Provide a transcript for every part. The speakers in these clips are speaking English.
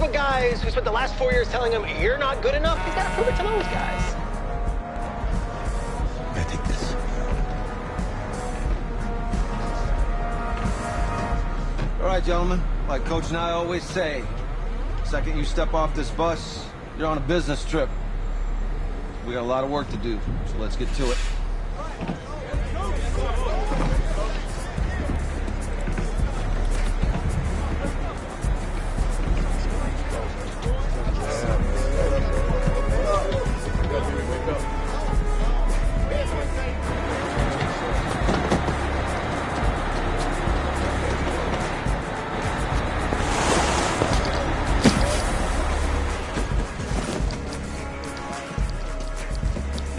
of guys who spent the last 4 years telling him you're not good enough, he's got to prove it to those guys. I take this. All right, gentlemen. Like Coach and I always say, the second you step off this bus, you're on a business trip. We got a lot of work to do, so let's get to it.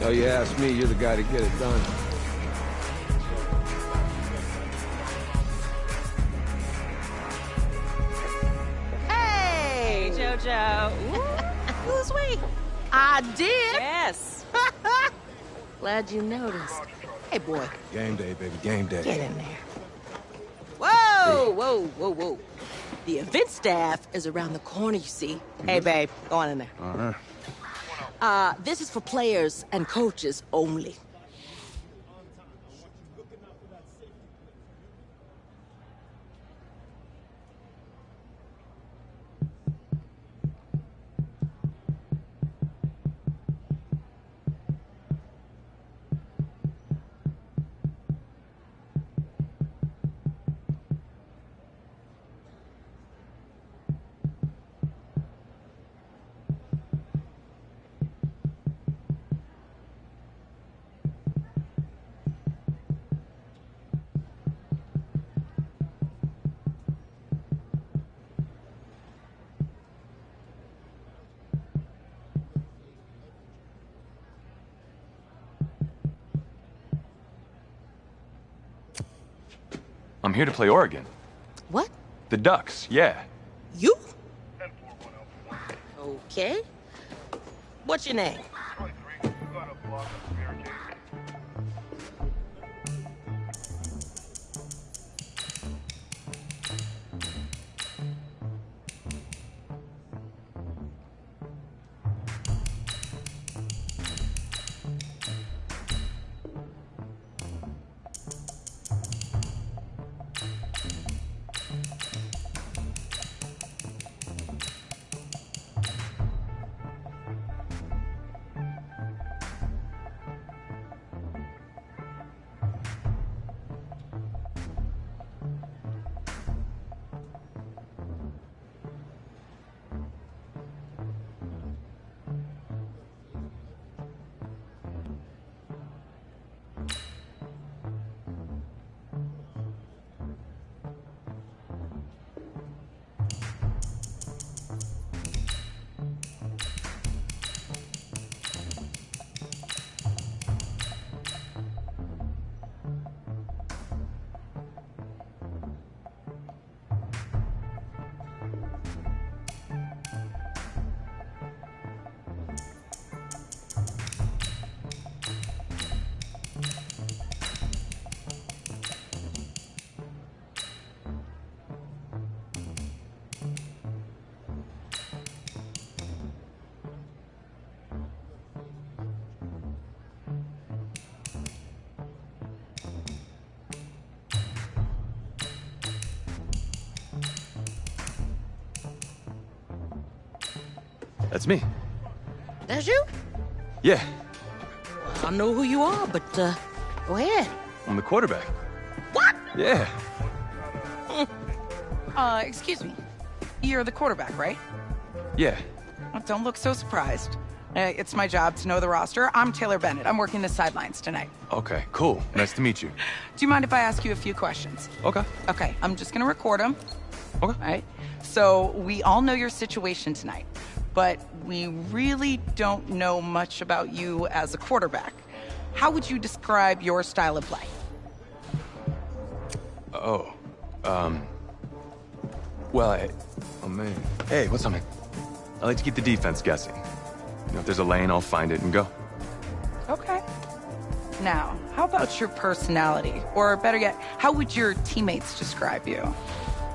Oh, you ask me, you're the guy to get it done. Hey, JoJo. Ooh, lose weight. I did. Yes. Glad you noticed. Hey, boy. Game day, baby, game day. Get in there. Whoa, whoa, whoa, whoa. The event staff is around the corner, you see. Hey, babe, go on in there. Uh-huh. This is for players and coaches only. I'm here to play Oregon. What? The Ducks, yeah. You? Okay. What's your name? That's me. That's you? Yeah, I don't know who you are, but, go ahead. I'm the quarterback. What? Yeah. Excuse me. You're the quarterback, right? Yeah. Well, don't look so surprised. It's my job to know the roster. I'm Taylor Bennett. I'm working the sidelines tonight. Okay, cool. Nice to meet you. Do you mind if I ask you a few questions? Okay. Okay, I'm just gonna record them. Okay. All right? So, we all know your situation tonight, but we really don't know much about you as a quarterback. How would you describe your style of play? Oh, well, oh man. Hey, what's up, man? I like to keep the defense guessing. You know, if there's a lane, I'll find it and go. Okay. Now, how about your personality? Or better yet, how would your teammates describe you?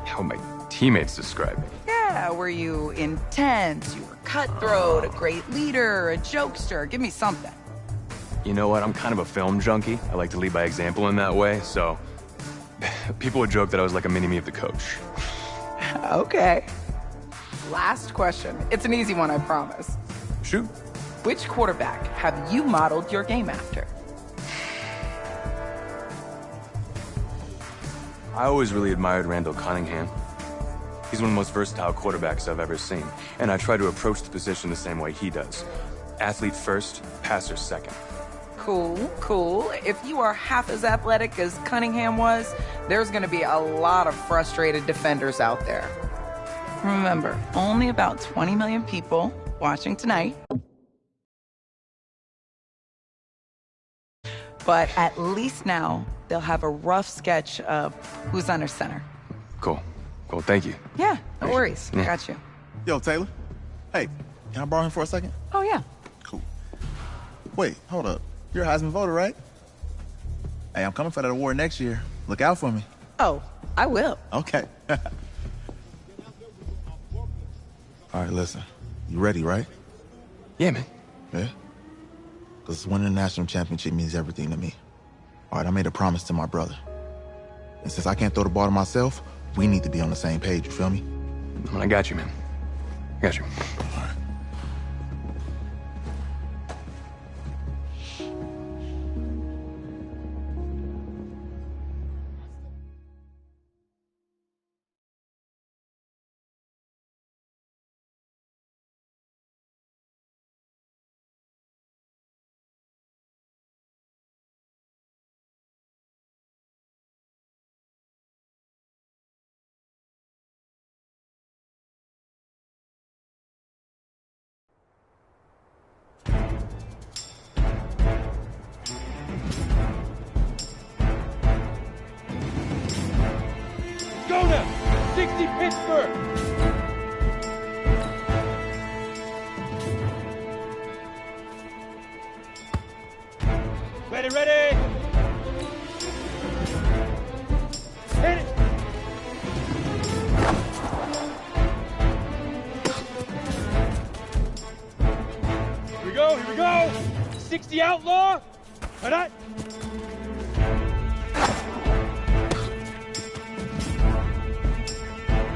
How would my teammates describe me? Yeah, Yeah, were you intense? You were cutthroat, a great leader, a jokester? Give me something. You know what? I'm kind of a film junkie. I like to lead by example in that way, so... People would joke that I was like a mini-me of the coach. Okay. Last question. It's an easy one, I promise. Shoot. Which quarterback have you modeled your game after? I always really admired Randall Cunningham. He's one of the most versatile quarterbacks I've ever seen, and I try to approach the position the same way he does. Athlete first, passer second. Cool, cool. If you are half as athletic as Cunningham was, there's gonna be a lot of frustrated defenders out there. Remember, only about 20 million people watching tonight. But at least now, they'll have a rough sketch of who's under center. Cool. Cool, thank you. Yeah, no worries. Yeah. Got you. Yo, Taylor. Hey, can I borrow him for a second? Oh, yeah. Cool. Wait, hold up. You're a Heisman voter, right? Hey, I'm coming for that award next year. Look out for me. Oh, I will. Okay. All right, listen. You ready, right? Yeah, man. Yeah? Because winning the national championship means everything to me. All right, I made a promise to my brother. And since I can't throw the ball to myself, we need to be on the same page, you feel me? I got you, man. I got you. All right. Go now! 60 Pittsburgh! Ready, ready! Hit it! Here we go! 60 Outlaw! Cut it!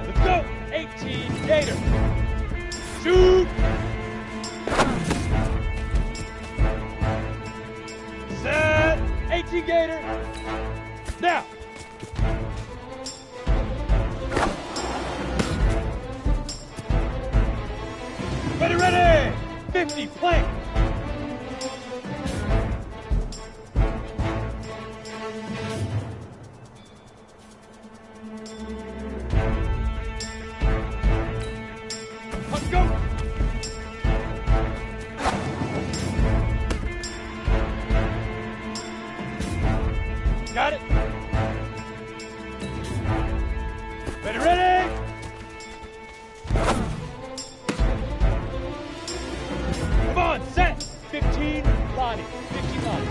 Let's go! 18 Gator! Shoot! Set! 18 Gator! Now! Ready, ready! 50 plank! Let's go! Got it! Ready, ready! Come on, set! 15, Lonnie. 15, Lonnie.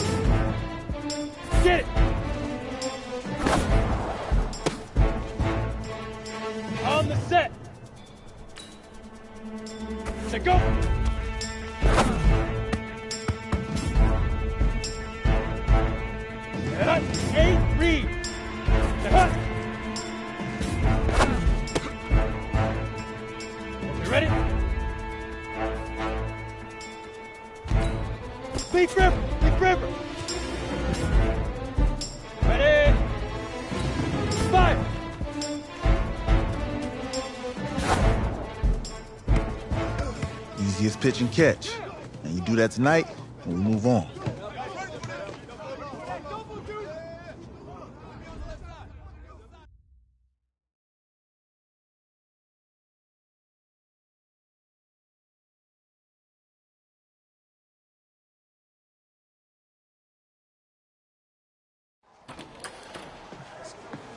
Get it! On the set! Set, go! Set up, 8, read! Set up! You ready? Leaf river! Leaf river! Ready? Fire! Easiest pitch and catch. And you do that tonight, and we move on.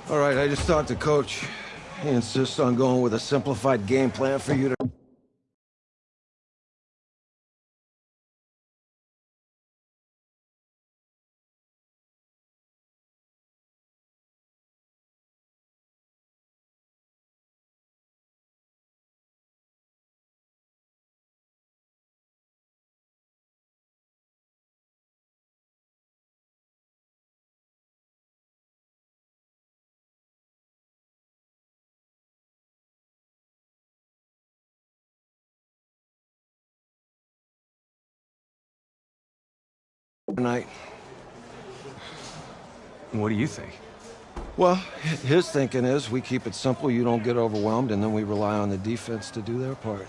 All right, I just talked to Coach. He insists on going with a simplified game plan for you to... tonight. What do you think? Well, his thinking is we keep it simple, you don't get overwhelmed, and then we rely on the defense to do their part.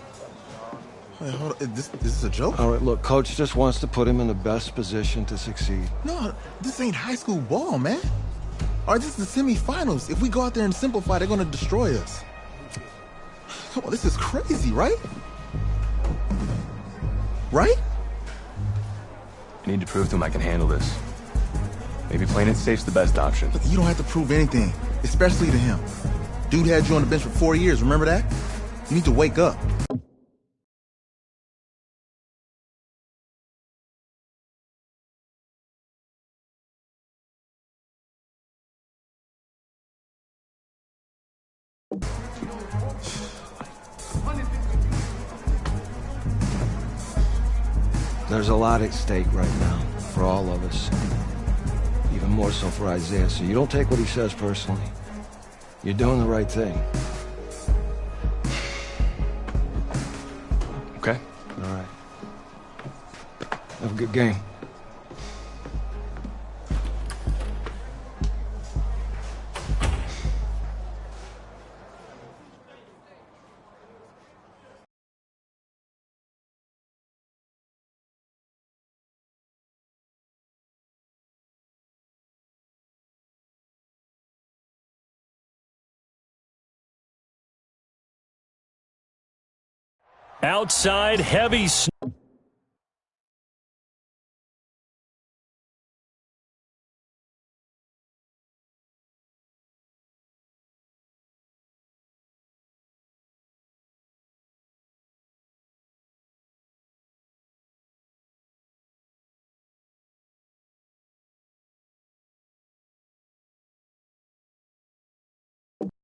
Wait, hold on. This is a joke? All right, look, Coach just wants to put him in the best position to succeed. No, this ain't high school ball, man. All right, this is the semifinals. If we go out there and simplify, they're going to destroy us. Come on, this is crazy, right? Right? I need to prove to him I can handle this. Maybe playing it safe's the best option. Look, you don't have to prove anything, especially to him. Dude had you on the bench for 4 years, remember that? You need to wake up. There's a lot at stake right now for all of us. Even more so for Isaiah, so you don't take what he says personally. You're doing the right thing. Okay. All right. Have a good game. Outside, heavy snow.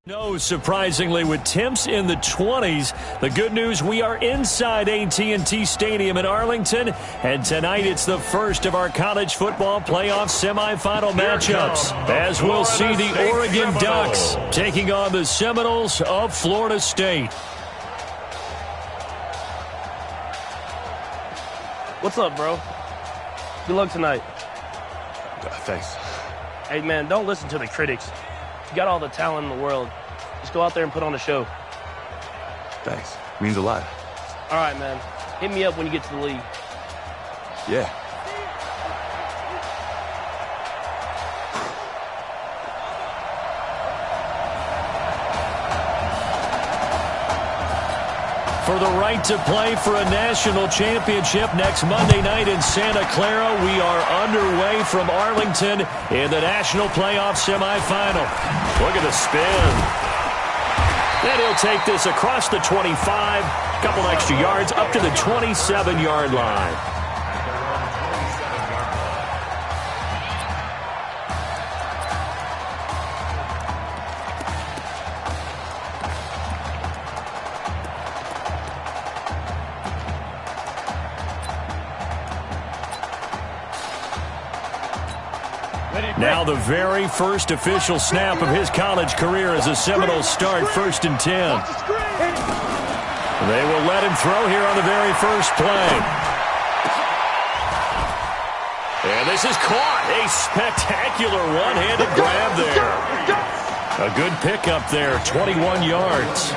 No, surprisingly, with temps in the 20s. The good news, we are inside AT&T Stadium in Arlington, and tonight it's the first of our college football playoff semifinal matchups, as we'll see the Oregon Ducks taking on the Seminoles of Florida State. What's up, bro? Good luck tonight. Thanks. Hey, man, don't listen to the critics. You got all the talent in the world. Just go out there and put on a show. Thanks. Means a lot. All right, man. Hit me up when you get to the league. Yeah. For the right to play for a national championship next Monday night in Santa Clara, we are underway from Arlington in the national playoff semifinal. Look at the spin. And he'll take this across the 25, couple extra yards up to the 27-yard line. Now the very first official snap of his college career as the Seminoles start 1st and 10. They will let him throw here on the very first play. And this is caught. A spectacular one-handed grab there. A good pickup there, 21 yards.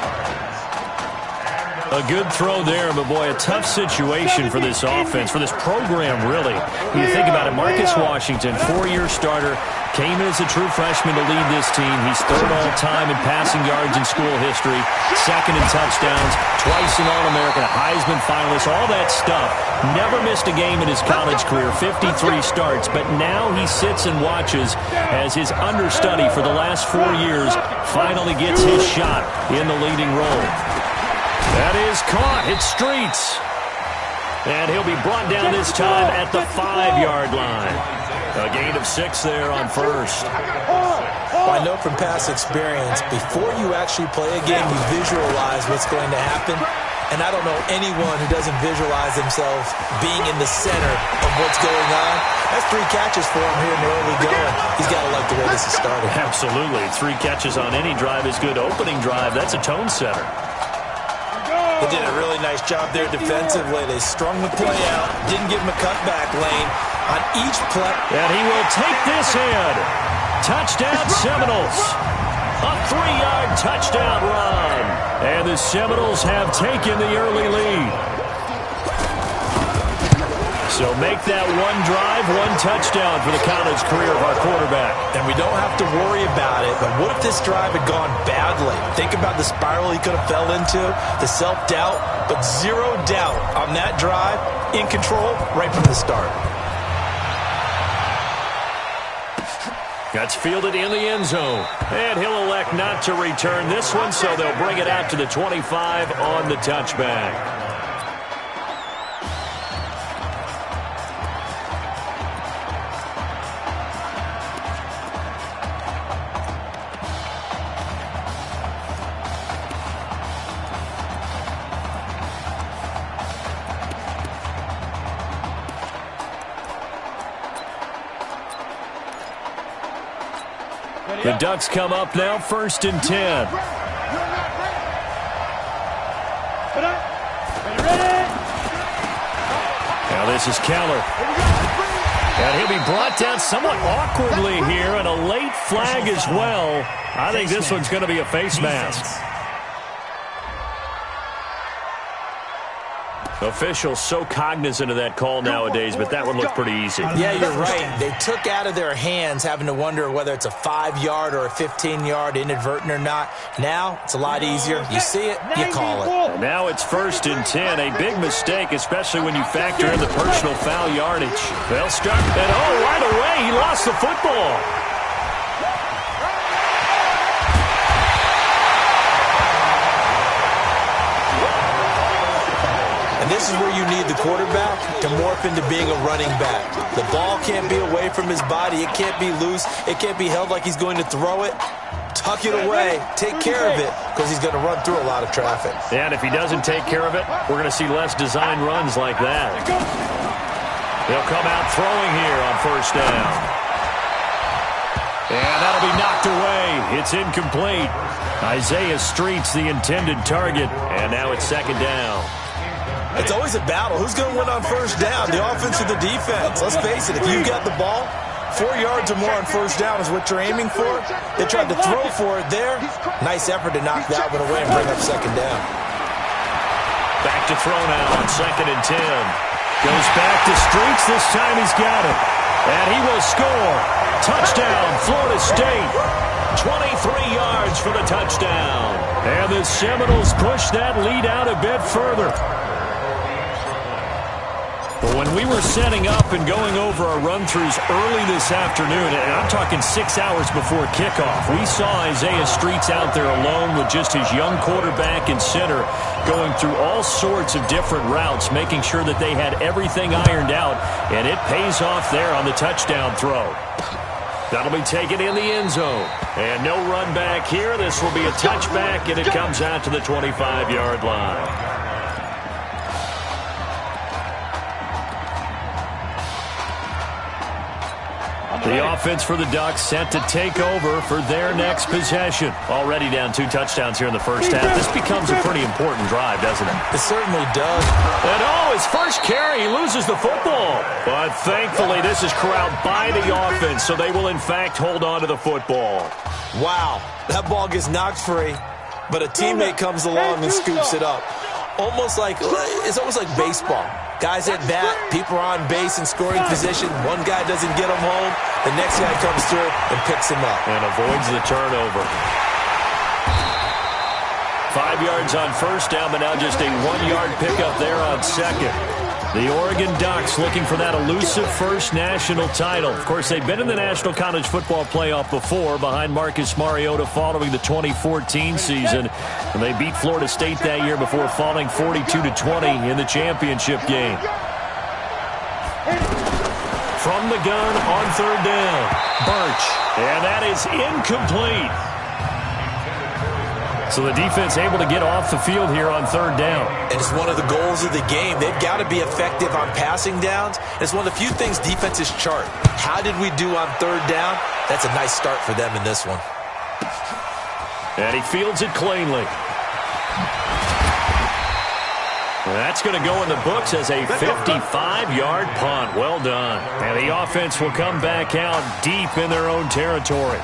A good throw there, but boy, a tough situation for this offense, for this program, really. When you think about it, Marcus Washington, 4-year starter, came in as a true freshman to lead this team. He's 3rd all-time in passing yards in school history, 2nd in touchdowns, twice an All-American, a Heisman finalist, all that stuff. Never missed a game in his college career, 53 starts, but now he sits and watches as his understudy for the last 4 years finally gets his shot in the leading role. That is caught. Hit streets. And he'll be brought down this time at the 5-yard line. A gain of 6 there on first. Well, I know from past experience, before you actually play a game, you visualize what's going to happen. And I don't know anyone who doesn't visualize themselves being in the center of what's going on. That's 3 catches for him here in the early going. He's got to like the way this is started. Absolutely. 3 catches on any drive is good. Opening drive, that's a tone setter. They did a really nice job there defensively. They strung the play out, didn't give him a cutback lane, on each play. And he will take this in. Touchdown Seminoles. A 3-yard touchdown run. And the Seminoles have taken the early lead. So make that one drive, one touchdown for the college career of our quarterback. And we don't have to worry about it, but what if this drive had gone badly? Think about the spiral he could have fell into, the self-doubt, but zero doubt on that drive, in control right from the start. That's fielded in the end zone. And he'll elect not to return this one, so they'll bring it out to the 25 on the touchback. The Ducks come up now, 1st and 10. Now this is Keller. And he'll be brought down somewhat awkwardly here, and a late flag as well. I think this one's going to be a face mask. Officials so cognizant of that call nowadays, but that one looked pretty easy. Yeah, you're right. They took out of their hands having to wonder whether it's a 5-yard or a 15-yard, inadvertent or not. Now, it's a lot easier. You see it, you call it. And now it's 1st and 10. A big mistake, especially when you factor in the personal foul yardage. They'll start, and right away, he lost the football. This is where you need the quarterback to morph into being a running back. The ball can't be away from his body. It can't be loose. It can't be held like he's going to throw it. Tuck it away. Take care of it because he's going to run through a lot of traffic. And if he doesn't take care of it, we're going to see less design runs like that. He'll come out throwing here on 1st down. And that'll be knocked away. It's incomplete. Isaiah Street's the intended target. And now it's 2nd down. It's always a battle. Who's going to win on 1st down, the offense or the defense? Let's face it, if you got the ball, 4 yards or more on 1st down is what you're aiming for. They tried to throw for it there. Nice effort to knock that one away and bring up 2nd down. Back to throw now on 2nd and 10. Goes back to Streets. This time he's got it. And he will score. Touchdown, Florida State. 23 yards for the touchdown. And the Seminoles push that lead out a bit further. But when we were setting up and going over our run-throughs early this afternoon, and I'm talking 6 hours before kickoff, we saw Isaiah Streets out there alone with just his young quarterback and center going through all sorts of different routes, making sure that they had everything ironed out, and it pays off there on the touchdown throw. That'll be taken in the end zone. And no run back here. This will be a touchback, and it comes out to the 25-yard line. The offense for the Ducks set to take over for their next possession. Already down 2 touchdowns here in the 1st half. This becomes a pretty important drive, doesn't it? It certainly does. And his first carry, he loses the football. But thankfully, this is corralled by the offense, so they will in fact hold on to the football. Wow, that ball gets knocked free, but a teammate comes along and scoops it up. It's almost like baseball. Guys at bat, people are on base in scoring position. One guy doesn't get him home. The next guy comes through and picks him up. And avoids the turnover. 5 yards on 1st down, but now just a 1-yard pickup there on 2nd. The Oregon Ducks looking for that elusive first national title. Of course, they've been in the National College Football Playoff before behind Marcus Mariota following the 2014 season. And they beat Florida State that year before falling 42-20 in the championship game. From the gun on 3rd down, Birch. And that is incomplete. So the defense able to get off the field here on 3rd down. And it's one of the goals of the game. They've got to be effective on passing downs. It's one of the few things defenses chart. How did we do on 3rd down? That's a nice start for them in this one. And he fields it cleanly. That's going to go in the books as a 55-yard punt. Well done. And the offense will come back out deep in their own territory.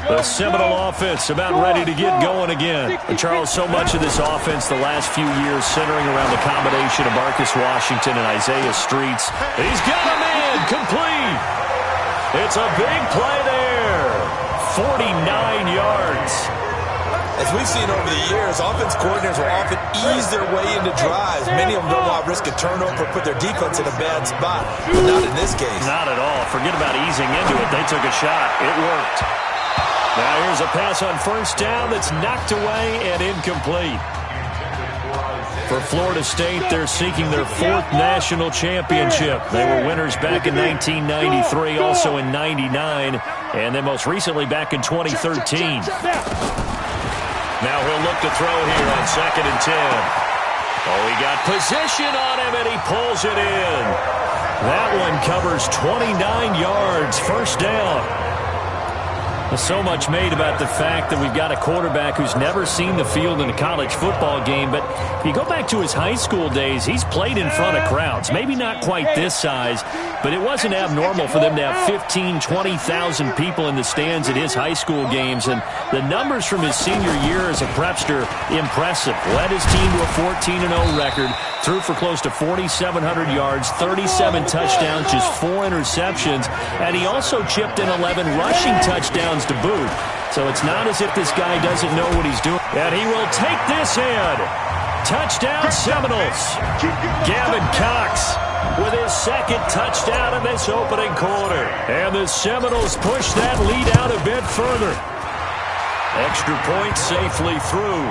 The Seminole offense about ready to get going again. And Charles, so much of this offense the last few years centering around the combination of Marcus Washington and Isaiah Streets. He's got a man complete. It's a big play there. 49 yards. As we've seen over the years, offense coordinators will often ease their way into drives. Many of them don't want to risk a turnover or put their defense in a bad spot. But not in this case. Not at all. Forget about easing into it. They took a shot. It worked. Now here's a pass on first down that's knocked away and incomplete. For Florida State, they're seeking their 4th national championship. They were winners back in 1993, also in 99, and then most recently back in 2013. Now he'll look to throw here on 2nd and 10. Oh, he got position on him, and he pulls it in. That one covers 29 yards, first down. So much made about the fact that we've got a quarterback who's never seen the field in a college football game. But if you go back to his high school days, he's played in front of crowds. Maybe not quite this size, but it wasn't abnormal for them to have 15,000, 20,000 people in the stands at his high school games. And the numbers from his senior year as a prepster, impressive. Led his team to a 14-0 record. Threw for close to 4,700 yards, 37 touchdowns, just 4 interceptions. And he also chipped in 11 rushing touchdowns to boot. So it's not as if this guy doesn't know what he's doing. And he will take this in. Touchdown Seminoles. Gavin Cox with his 2nd touchdown in this opening quarter. And the Seminoles push that lead out a bit further. Extra point safely through.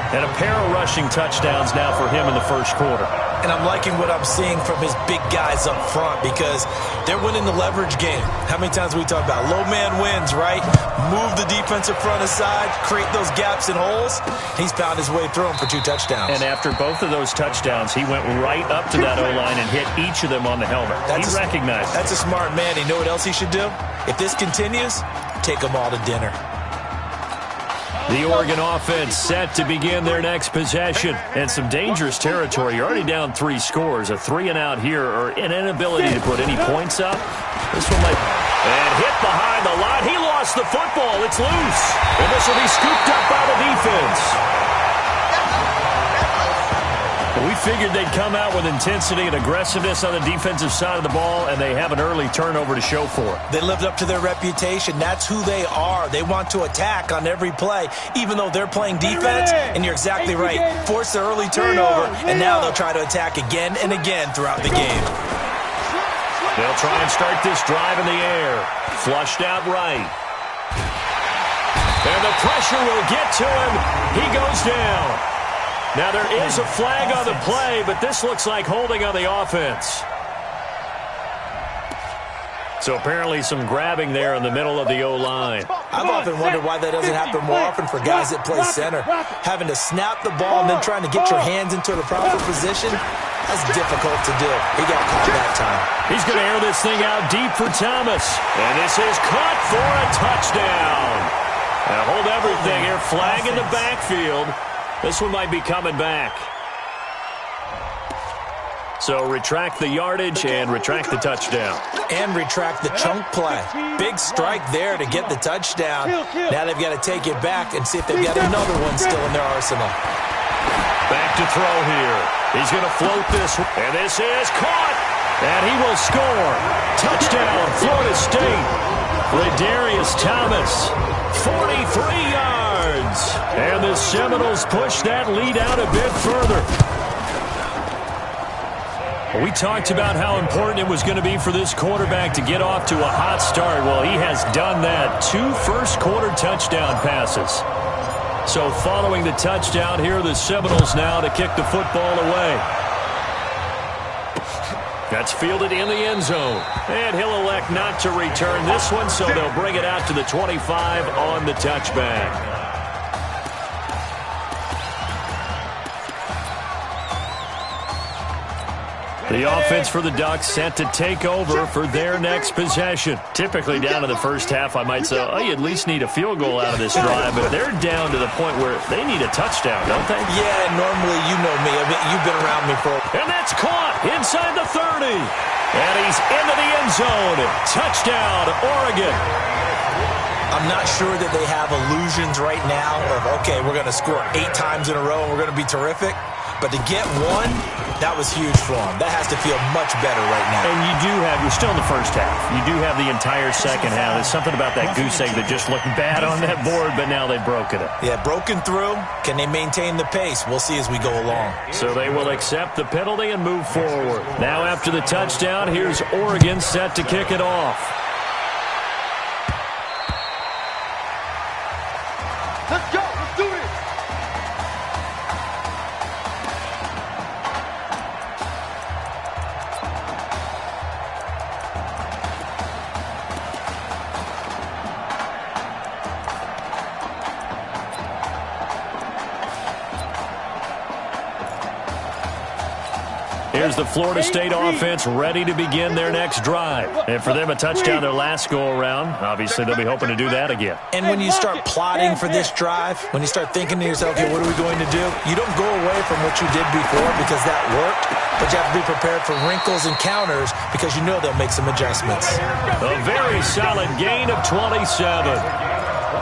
And a pair of rushing touchdowns now for him in the first quarter. And I'm liking what I'm seeing from his big guys up front because they're winning the leverage game. How many times we talk about low man wins, right? Move the defensive front aside, create those gaps and holes. He's found his way through them for 2 touchdowns. And after both of those touchdowns, he went right up to that O-line and hit each of them on the helmet. He recognized it. That's a smart man. You know what else he should do? If this continues, take them all to dinner. The Oregon offense set to begin their next possession. And some dangerous territory. You're already down 3 scores. A 3-and-out here or an inability to put any points up. This one might... And hit behind the line. He lost the football. It's loose. And this will be scooped up by the defense. We figured they'd come out with intensity and aggressiveness on the defensive side of the ball, and they have an early turnover to show for it. They lived up to their reputation. That's who they are. They want to attack on every play, even though they're playing defense. And you're exactly right. Force the early turnover, and now they'll try to attack again and again throughout the game. They'll try and start this drive in the air. Flushed out right. And the pressure will get to him. He goes down. Now, there is a flag on the play, but this looks like holding on the offense. So apparently some grabbing there in the middle of the O-line. I've often wondered why that doesn't happen more often for guys that play center. Having to snap the ball and then trying to get your hands into the proper position, that's difficult to do. He got caught that time. He's going to air this thing out deep for Thomas. And this is caught for a touchdown. Now hold everything here. Flag in the backfield. This one might be coming back. So retract the yardage and retract the touchdown. And retract the chunk play. Big strike there to get the touchdown. Now they've got to take it back and see if they've got another one still in their arsenal. Back to throw here. He's going to float this. And this is caught. And he will score. Touchdown, Florida State. Redarius Thomas. 43 yards. And the Seminoles push that lead out a bit further. We talked about how important it was going to be for this quarterback to get off to a hot start. Well, he has done that. 2 first-quarter touchdown passes. So following the touchdown, here are the Seminoles now to kick the football away. That's fielded in the end zone. And he'll elect not to return this one, so they'll bring it out to the 25 on the touchback. The offense for the Ducks set to take over for their next possession. Typically down in the first half, I might say, oh, you at least need a field goal out of this drive, but they're down to the point where they need a touchdown, don't they? Yeah, normally, you know me. I mean, you've been around me for... And that's caught inside the 30. And he's into the end zone. Touchdown, Oregon. I'm not sure that they have illusions right now of, okay, we're going to score 8 times in a row and we're going to be terrific. But to get one, that was huge for them. That has to feel much better right now. And you're still in the first half. You do have the entire second half. There's something about that goose egg that just looked bad on that board, but now they've broken it. Yeah, broken through. Can they maintain the pace? We'll see as we go along. So they will accept the penalty and move forward. Now after the touchdown, here's Oregon set to kick it off. Let's go. Let's do it. Here's the Florida State offense ready to begin their next drive. And for them, a touchdown their last go-around. Obviously, they'll be hoping to do that again. And when you start plotting for this drive, when you start thinking to yourself, okay, what are we going to do? You don't go away from what you did before because that worked, but you have to be prepared for wrinkles and counters because you know they'll make some adjustments. A very solid gain of 27.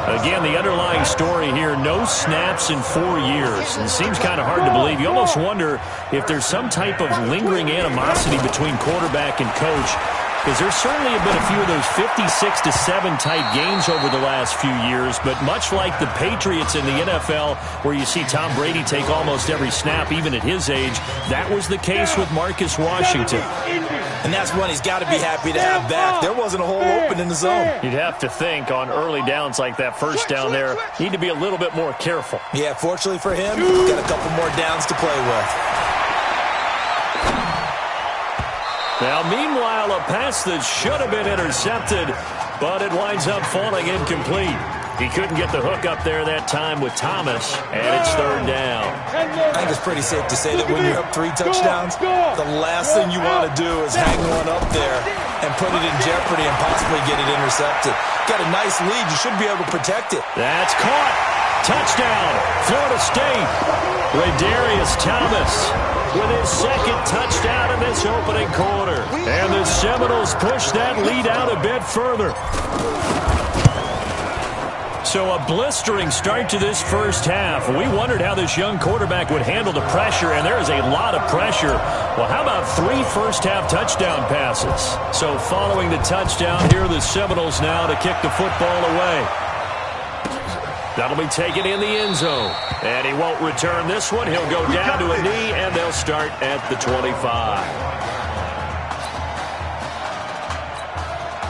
Again, the underlying story here, no snaps in 4 years. It seems kind of hard to believe. You almost wonder if there's some type of lingering animosity between quarterback and coach, because there certainly have been a few of those 56-7 type games over the last few years, but much like the Patriots in the NFL, where you see Tom Brady take almost every snap, even at his age, that was the case with Marcus Washington. And that's one he's got to be happy to have back. There wasn't a hole open in the zone. You'd have to think on early downs like that first down there, need to be a little bit more careful. Yeah, fortunately for him, he's got a couple more downs to play with. Now, meanwhile, a pass that should have been intercepted, but it winds up falling incomplete. He couldn't get the hook up there that time with Thomas, and it's third down. I think it's pretty safe to say that when you're up 3 touchdowns, the last thing you want to do is hang one up there and put it in jeopardy and possibly get it intercepted. Got a nice lead. You should be able to protect it. That's caught. Touchdown, Florida State. Radarius Thomas with his second touchdown in this opening quarter. And the Seminoles push that lead out a bit further. So a blistering start to this first half. We wondered how this young quarterback would handle the pressure, and there is a lot of pressure. Well, how about 3 first-half touchdown passes? So following the touchdown, here are the Seminoles now to kick the football away. That'll be taken in the end zone. And he won't return this one. He'll go down to a knee, and they'll start at the 25.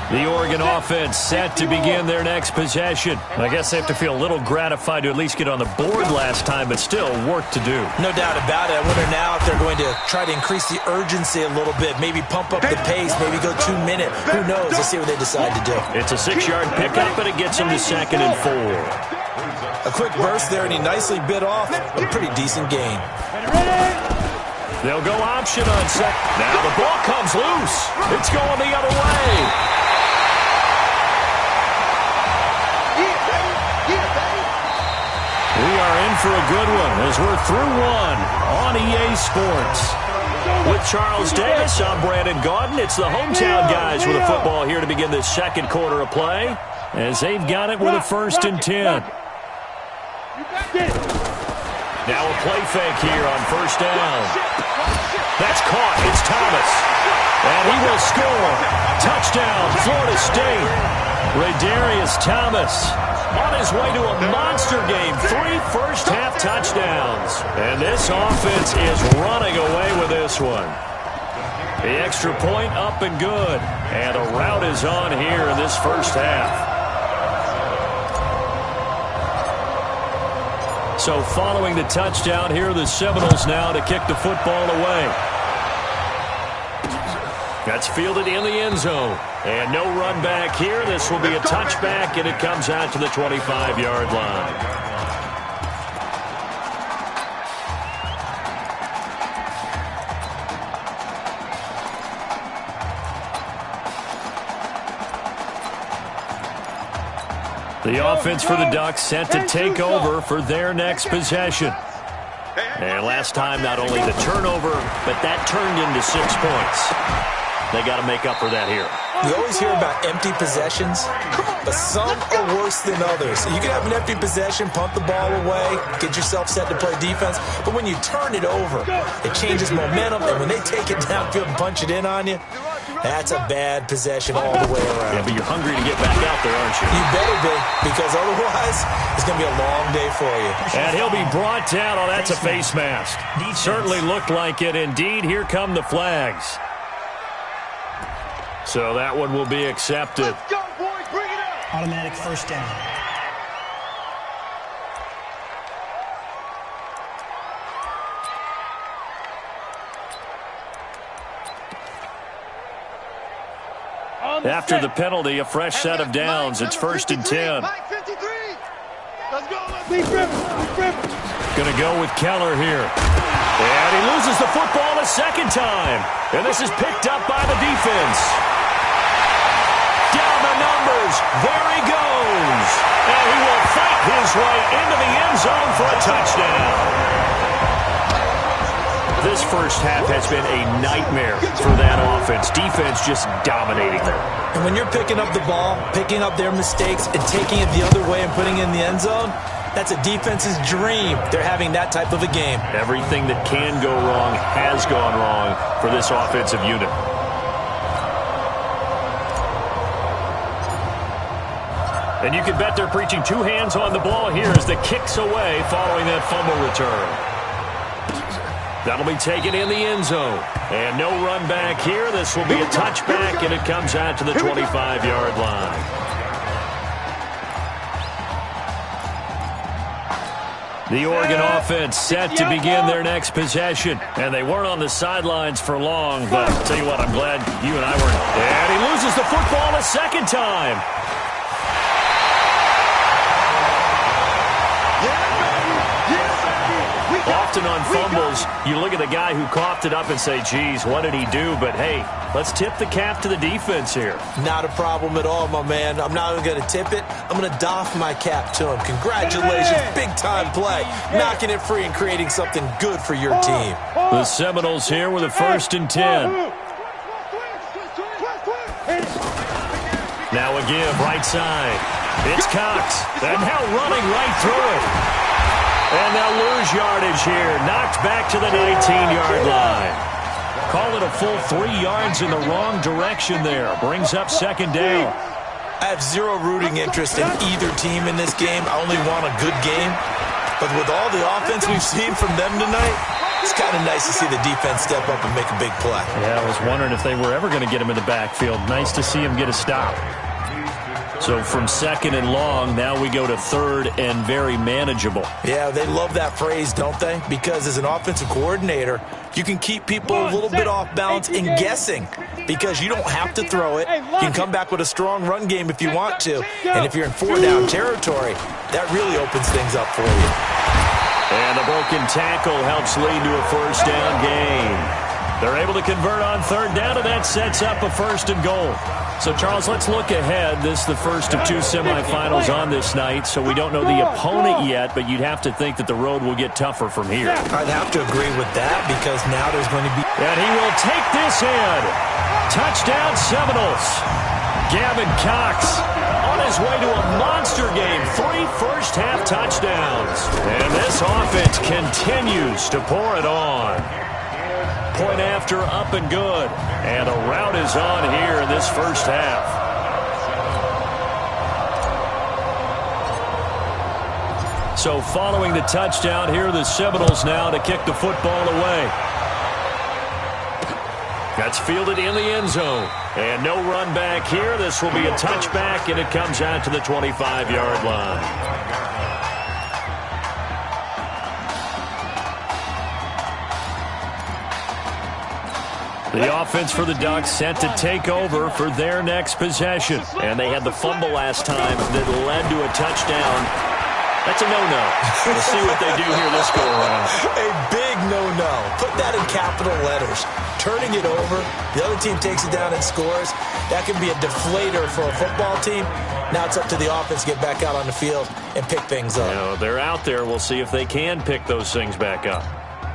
The Oregon offense set to begin their next possession. I guess they have to feel a little gratified to at least get on the board last time, but still work to do. No doubt about it. I wonder now if they're going to try to increase the urgency a little bit, maybe pump up the pace, maybe go 2 minute. Who knows? Let's see what they decide to do. It's a 6-yard pickup, but it gets them to 2nd and 4. A quick burst there, and he nicely bit off a pretty decent gain. They'll go option on second. Now the ball comes loose. It's going the other way. We are in for a good one as we're through one on EA Sports. With Charles Davis, I'm Brandon Gaudin. It's the hometown guys with a football here to begin this second quarter of play as they've got it with a 1st and 10. Now a play fake here on 1st down. That's caught. It's Thomas. And he will score. Touchdown, Florida State. Radarius Thomas on his way to a monster game. 3 first-half touchdowns. And this offense is running away with this one. The extra point up and good. And a rout is on here in this first half. So following the touchdown, here are the Seminoles now to kick the football away. That's fielded in the end zone. And no run back here. This will be a touchback, and it comes out to the 25-yard line. The offense for the Ducks set to take over for their next possession. And last time, not only the turnover, but that turned into 6 points. They got to make up for that here. You always hear about empty possessions, but some are worse than others. You can have an empty possession, punt the ball away, get yourself set to play defense, but when you turn it over, it changes momentum, and when they take it downfield and punch it in on you, that's a bad possession all the way around. Yeah, but you're hungry to get back out there, aren't you? You better be, because otherwise, it's going to be a long day for you. And he'll be brought down. Oh, that's a face mask. Certainly looked like it. Indeed, here come the flags. So that one will be accepted. Let's go, boys. Bring it up. Automatic first down. After the penalty, a fresh set of downs. It's 1st and 10. Let's go. Going to go with Keller here. And he loses the football a second time. And this is picked up by the defense. Down the numbers. There he goes. And he will fight his way into the end zone for a touchdown. This first half has been a nightmare for that offense. Defense just dominating them. And when you're picking up the ball, picking up their mistakes, and taking it the other way and putting it in the end zone, that's a defense's dream. They're having that type of a game. Everything that can go wrong has gone wrong for this offensive unit. And you can bet they're preaching 2 hands on the ball here as the kick's away following that fumble return. That'll be taken in the end zone. And no run back here. This will be a touchback, and it comes out to the 25-yard line. The Oregon offense set to begin their next possession. And they weren't on the sidelines for long, but I'll tell you what, I'm glad you and I weren't. And he loses the football a second time. Often on fumbles, you look at the guy who coughed it up and say, geez, what did he do? But, hey, let's tip the cap to the defense here. Not a problem at all, my man. I'm not even going to tip it. I'm going to doff my cap to him. Congratulations. Big-time play. Knocking it free and creating something good for your team. The Seminoles here with a 1st and 10. Now a give, right side. It's Cox. And now running right through it. And they'll lose yardage here. Knocked back to the 19-yard line. Call it a full 3 yards in the wrong direction there. Brings up 2nd down. I have zero rooting interest in either team in this game. I only want a good game. But with all the offense we've seen from them tonight, it's kind of nice to see the defense step up and make a big play. Yeah, I was wondering if they were ever going to get him in the backfield. Nice to see him get a stop. So from 2nd and long, now we go to 3rd and very manageable. Yeah, they love that phrase, don't they? Because as an offensive coordinator, you can keep people a little bit off balance and guessing because you don't have to throw it. You can come back with a strong run game if you want to. And if you're in 4-down territory, that really opens things up for you. And the broken tackle helps lead to a 1st down gain. They're able to convert on 3rd down, and that sets up a 1st and goal. So, Charles, let's look ahead. This is the first of 2 semifinals on this night, so we don't know the opponent yet, but you'd have to think that the road will get tougher from here. I'd have to agree with that because now there's going to be... And he will take this in. Touchdown, Seminoles. Gavin Cox on his way to a monster game. 3 first-half touchdowns. And this offense continues to pour it on. Point after, up and good. And a rout is on here in this first half. So following the touchdown, here are the Seminoles now to kick the football away. That's fielded in the end zone. And no run back here. This will be a touchback, and it comes out to the 25-yard line. The offense for the Ducks set to take over for their next possession. And they had the fumble last time that led to a touchdown. That's a no-no. We'll see what they do here this go around. A big no-no. Put that in capital letters. Turning it over, the other team takes it down and scores. That can be a deflator for a football team. Now it's up to the offense to get back out on the field and pick things up. You know, they're out there. We'll see if they can pick those things back up.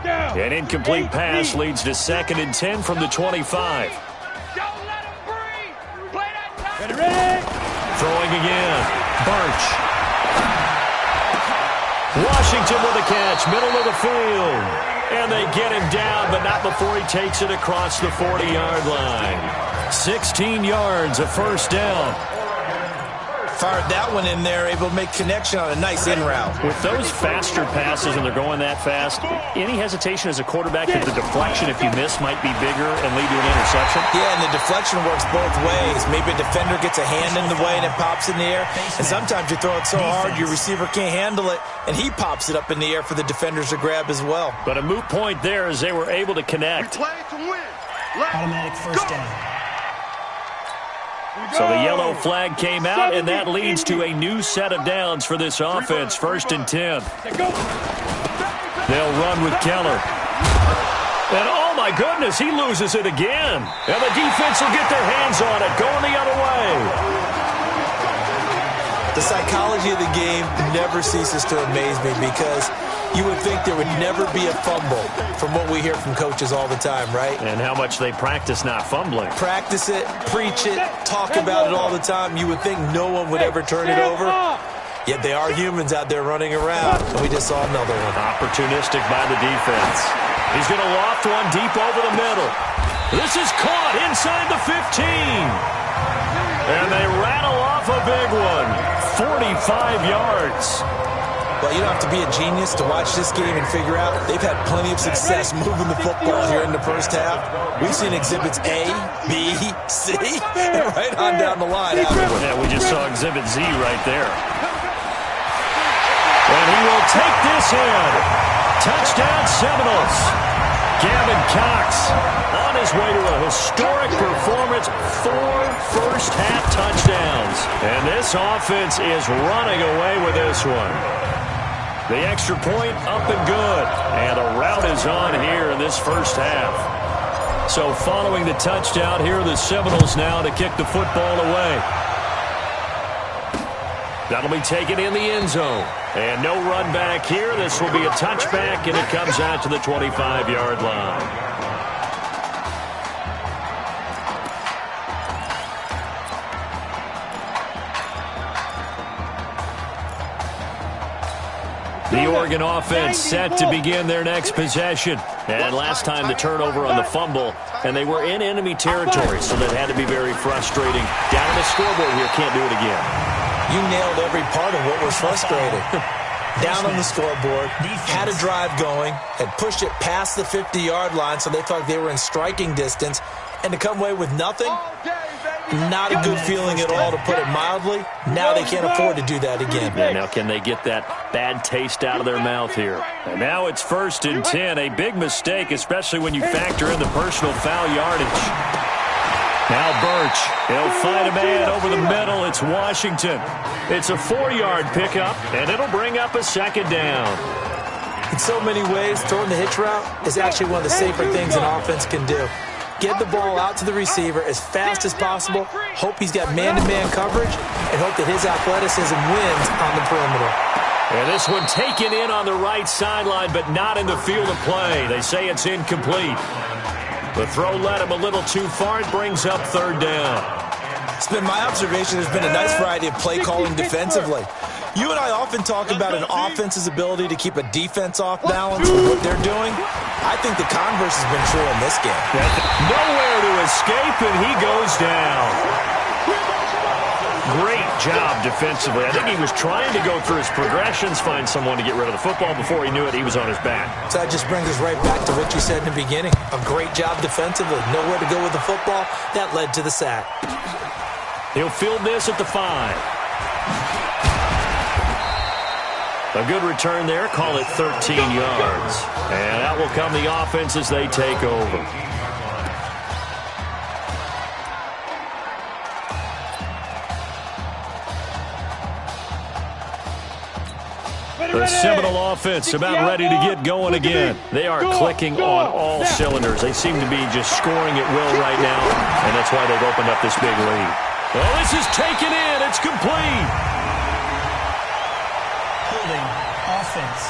An incomplete pass leads to 2nd and 10 from the 25. Throwing again. Birch. Washington with a catch, middle of the field. And they get him down, but not before he takes it across the 40-yard line. 16 yards, a first down. Fired that one in there, able to make connection on a nice in route. With those faster passes and they're going that fast, any hesitation as a quarterback that the deflection, if you miss, might be bigger and lead to an interception? Yeah, and the deflection works both ways. Maybe a defender gets a hand in the way and it pops in the air. And sometimes you throw it so hard your receiver can't handle it, and he pops it up in the air for the defenders to grab as well. But a moot point there as they were able to connect. Automatic first down. So the yellow flag came out, and that leads to a new set of downs for this offense, 1st and 10. They'll run with Keller. And, oh, my goodness, he loses it again. And the defense will get their hands on it, going the other way. The psychology of the game never ceases to amaze me because you would think there would never be a fumble from what we hear from coaches all the time, right? And how much they practice not fumbling. Practice it, preach it, talk about it all the time. You would think no one would ever turn it over. Yet they are humans out there running around, and we just saw another one. Opportunistic by the defense. He's going to loft one deep over the middle. This is caught inside the 15. And they rattle off a big one. 45 yards. Well, you don't have to be a genius to watch this game and figure out they've had plenty of success moving the football here in the first half. We've seen exhibits A, B, C, and right on down the line. Yeah, we just saw exhibit Z right there. And he will take this in. Touchdown Seminoles. Gavin Cox on his way to a historic performance, 4 first-half touchdowns. And this offense is running away with this one. The extra point up and good. And a rout is on here in this first half. So following the touchdown, here are the Seminoles now to kick the football away. That'll be taken in the end zone. And no run back here. This will be a touchback, and it comes out to the 25-yard line. The Oregon offense set to begin their next possession. And last time the turnover on the fumble, and they were in enemy territory, so that had to be very frustrating. Down on the scoreboard here, can't do it again. You nailed every part of what was frustrating. Down on the scoreboard, had a drive going, had pushed it past the 50-yard line, so they thought they were in striking distance, and to come away with nothing, not a good feeling at all, to put it mildly. Now they can't afford to do that again. And now can they get that bad taste out of their mouth here? And now it's 1st and 10, a big mistake, especially when you factor in the personal foul yardage. Now Birch, he'll find a man over the middle. It's Washington. It's a 4-yard pickup, and it'll bring up a 2nd down. In so many ways, throwing the hitch route is actually one of the safer things an offense can do. Get the ball out to the receiver as fast as possible, hope he's got man-to-man coverage, and hope that his athleticism wins on the perimeter. And this one taken in on the right sideline, but not in the field of play. They say it's incomplete. The throw led him a little too far. It brings up 3rd down. It's been my observation there's been a nice variety of play calling defensively. You and I often talk about an offense's ability to keep a defense off balance with what they're doing. I think the converse has been true in this game. Nowhere to escape, and he goes down. Great job defensively. I think he was trying to go through his progressions, find someone to get rid of the football. Before he knew it, he was on his back. So that just brings us right back to what you said in the beginning. A great job defensively. Nowhere to go with the football. That led to the sack. He'll field this at the 5. A good return there. Call it 13 yards. And out will come the offense as they take over. The Seminole offense about ready to get going again. They are clicking on all cylinders. They seem to be just scoring at will right now, and that's why they've opened up this big lead. Well, this is taken in. It's complete. Holding offense.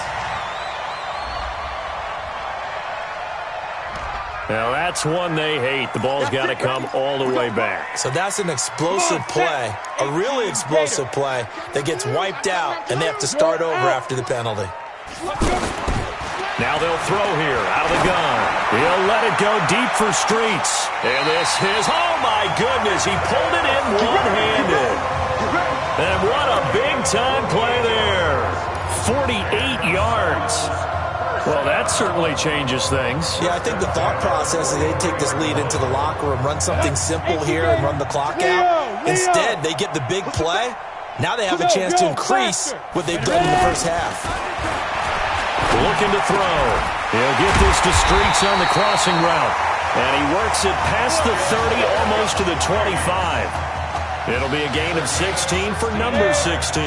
Now, that's one they hate. The ball's got to come all the way back. So that's an explosive play, a really explosive play that gets wiped out, and they have to start over after the penalty. Now they'll throw here out of the gun. He'll let it go deep for Streets. And this is, oh my goodness, he pulled it in one-handed. And what a big-time play there. 48 yards. Well, that certainly changes things. Yeah, I think the thought process is they take this lead into the locker room, run something simple here and run the clock out. Instead, they get the big play. Now they have a chance to increase what they've done in the first half. Looking to throw. He'll get this to Streets on the crossing route. And he works it past the 30, almost to the 25. It'll be a gain of 16 for number 16.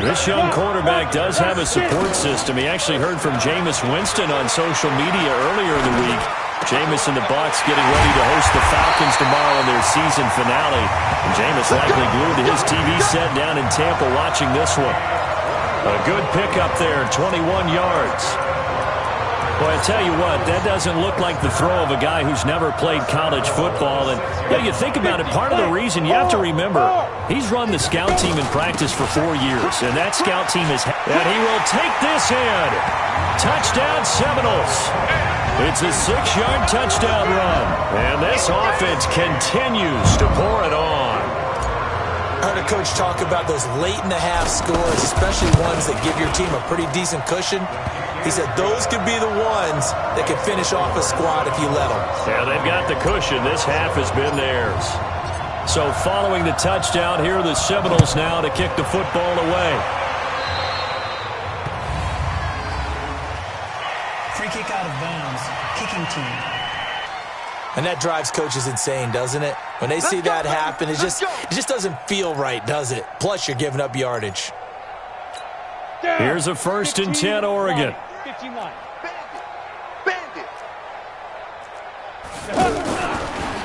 This young quarterback does have a support system. He actually heard from Jameis Winston on social media earlier in the week. Jameis and the Bucs getting ready to host the Falcons tomorrow in their season finale. And Jameis likely glued to his TV set down in Tampa watching this one. A good pickup there, 21 yards. Well, I tell you what, that doesn't look like the throw of a guy who's never played college football. And you think about it, part of the reason you have to remember, he's run the scout team in practice for 4 years, and that scout team is... And he will take this in. Touchdown, Seminoles. It's a 6-yard touchdown run. And this offense continues to pour it on. I heard a coach talk about those late-in-the-half scores, especially ones that give your team a pretty decent cushion. He said those could be the ones that could finish off a squad if you let them. Yeah, they've got the cushion. This half has been theirs. So following the touchdown, here are the Seminoles now to kick the football away. Free kick out of bounds. Kicking team. And that drives coaches insane, doesn't it? When they see that happen, it just doesn't feel right, does it? Plus, you're giving up yardage. Here's a 1st and 10, Oregon. 51.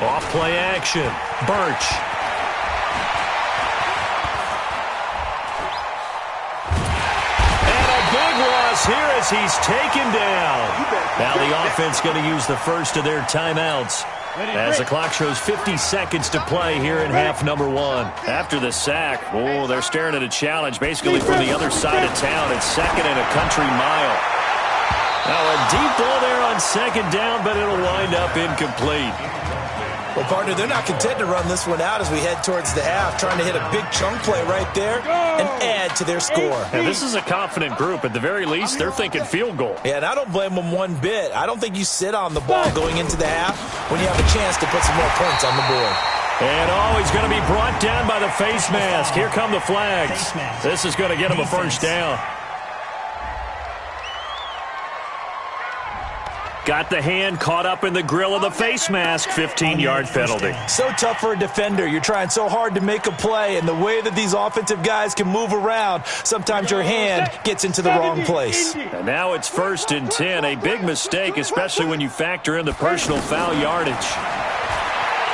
Off play action. Birch. And a big loss here as he's taken down. Now the offense going to use the first of their timeouts as the clock shows 50 seconds to play here in half number 1. After the sack, they're staring at a challenge basically from the other side of town. It's 2nd and a country mile. Now a deep ball there on 2nd down, but it'll wind up incomplete. Well, partner, they're not content to run this one out as we head towards the half, trying to hit a big chunk play right there and add to their score. And this is a confident group. At the very least, they're thinking field goal. Yeah, and I don't blame them one bit. I don't think you sit on the ball going into the half when you have a chance to put some more points on the board. And he's going to be brought down by the face mask. Here come the flags. This is going to get him a first down. Got the hand caught up in the grill of the face mask. 15-yard penalty. So tough for a defender. You're trying so hard to make a play, and the way that these offensive guys can move around, sometimes your hand gets into the wrong place. And now it's 1st and 10. A big mistake, especially when you factor in the personal foul yardage.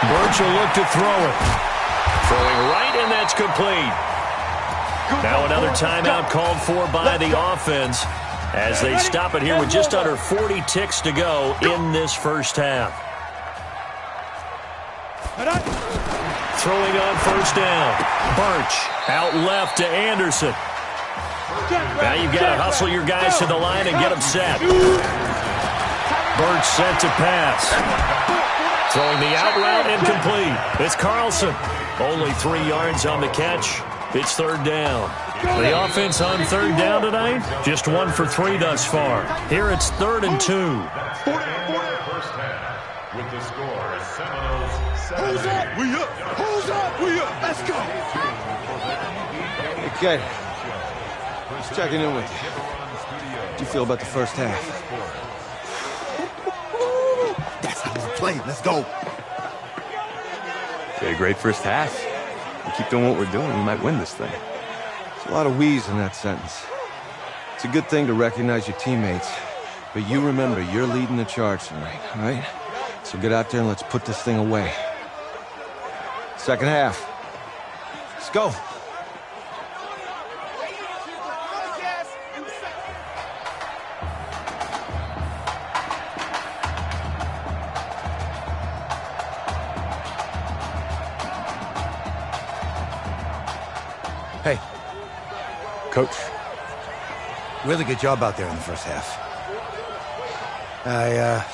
Birch will look to throw it. Throwing right, and that's complete. Now another timeout called for by the offense, as they stop it here with just under 40 ticks to go in this first half. Throwing on 1st down. Birch out left to Anderson. Now you've got to hustle your guys to the line and get them set. Birch set to pass. Throwing the out route incomplete. It's Carlson. Only 3 yards on the catch. It's 3rd down. The offense on 3rd down tonight, just 1 for 3 thus far. Here it's 3rd and 2. First half with the score Seminoles 7. Who's up? We up. Who's up? We up. Let's go. Okay. Just checking in with you. How do you feel about the first half? That's how we play. Let's go. We had a great first half. We keep doing what we're doing, we might win this thing. There's a lot of we's in that sentence. It's a good thing to recognize your teammates. But you remember, you're leading the charge tonight, all right? So get out there and let's put this thing away. Second half. Let's go. Hey. Coach. Really good job out there in the first half. I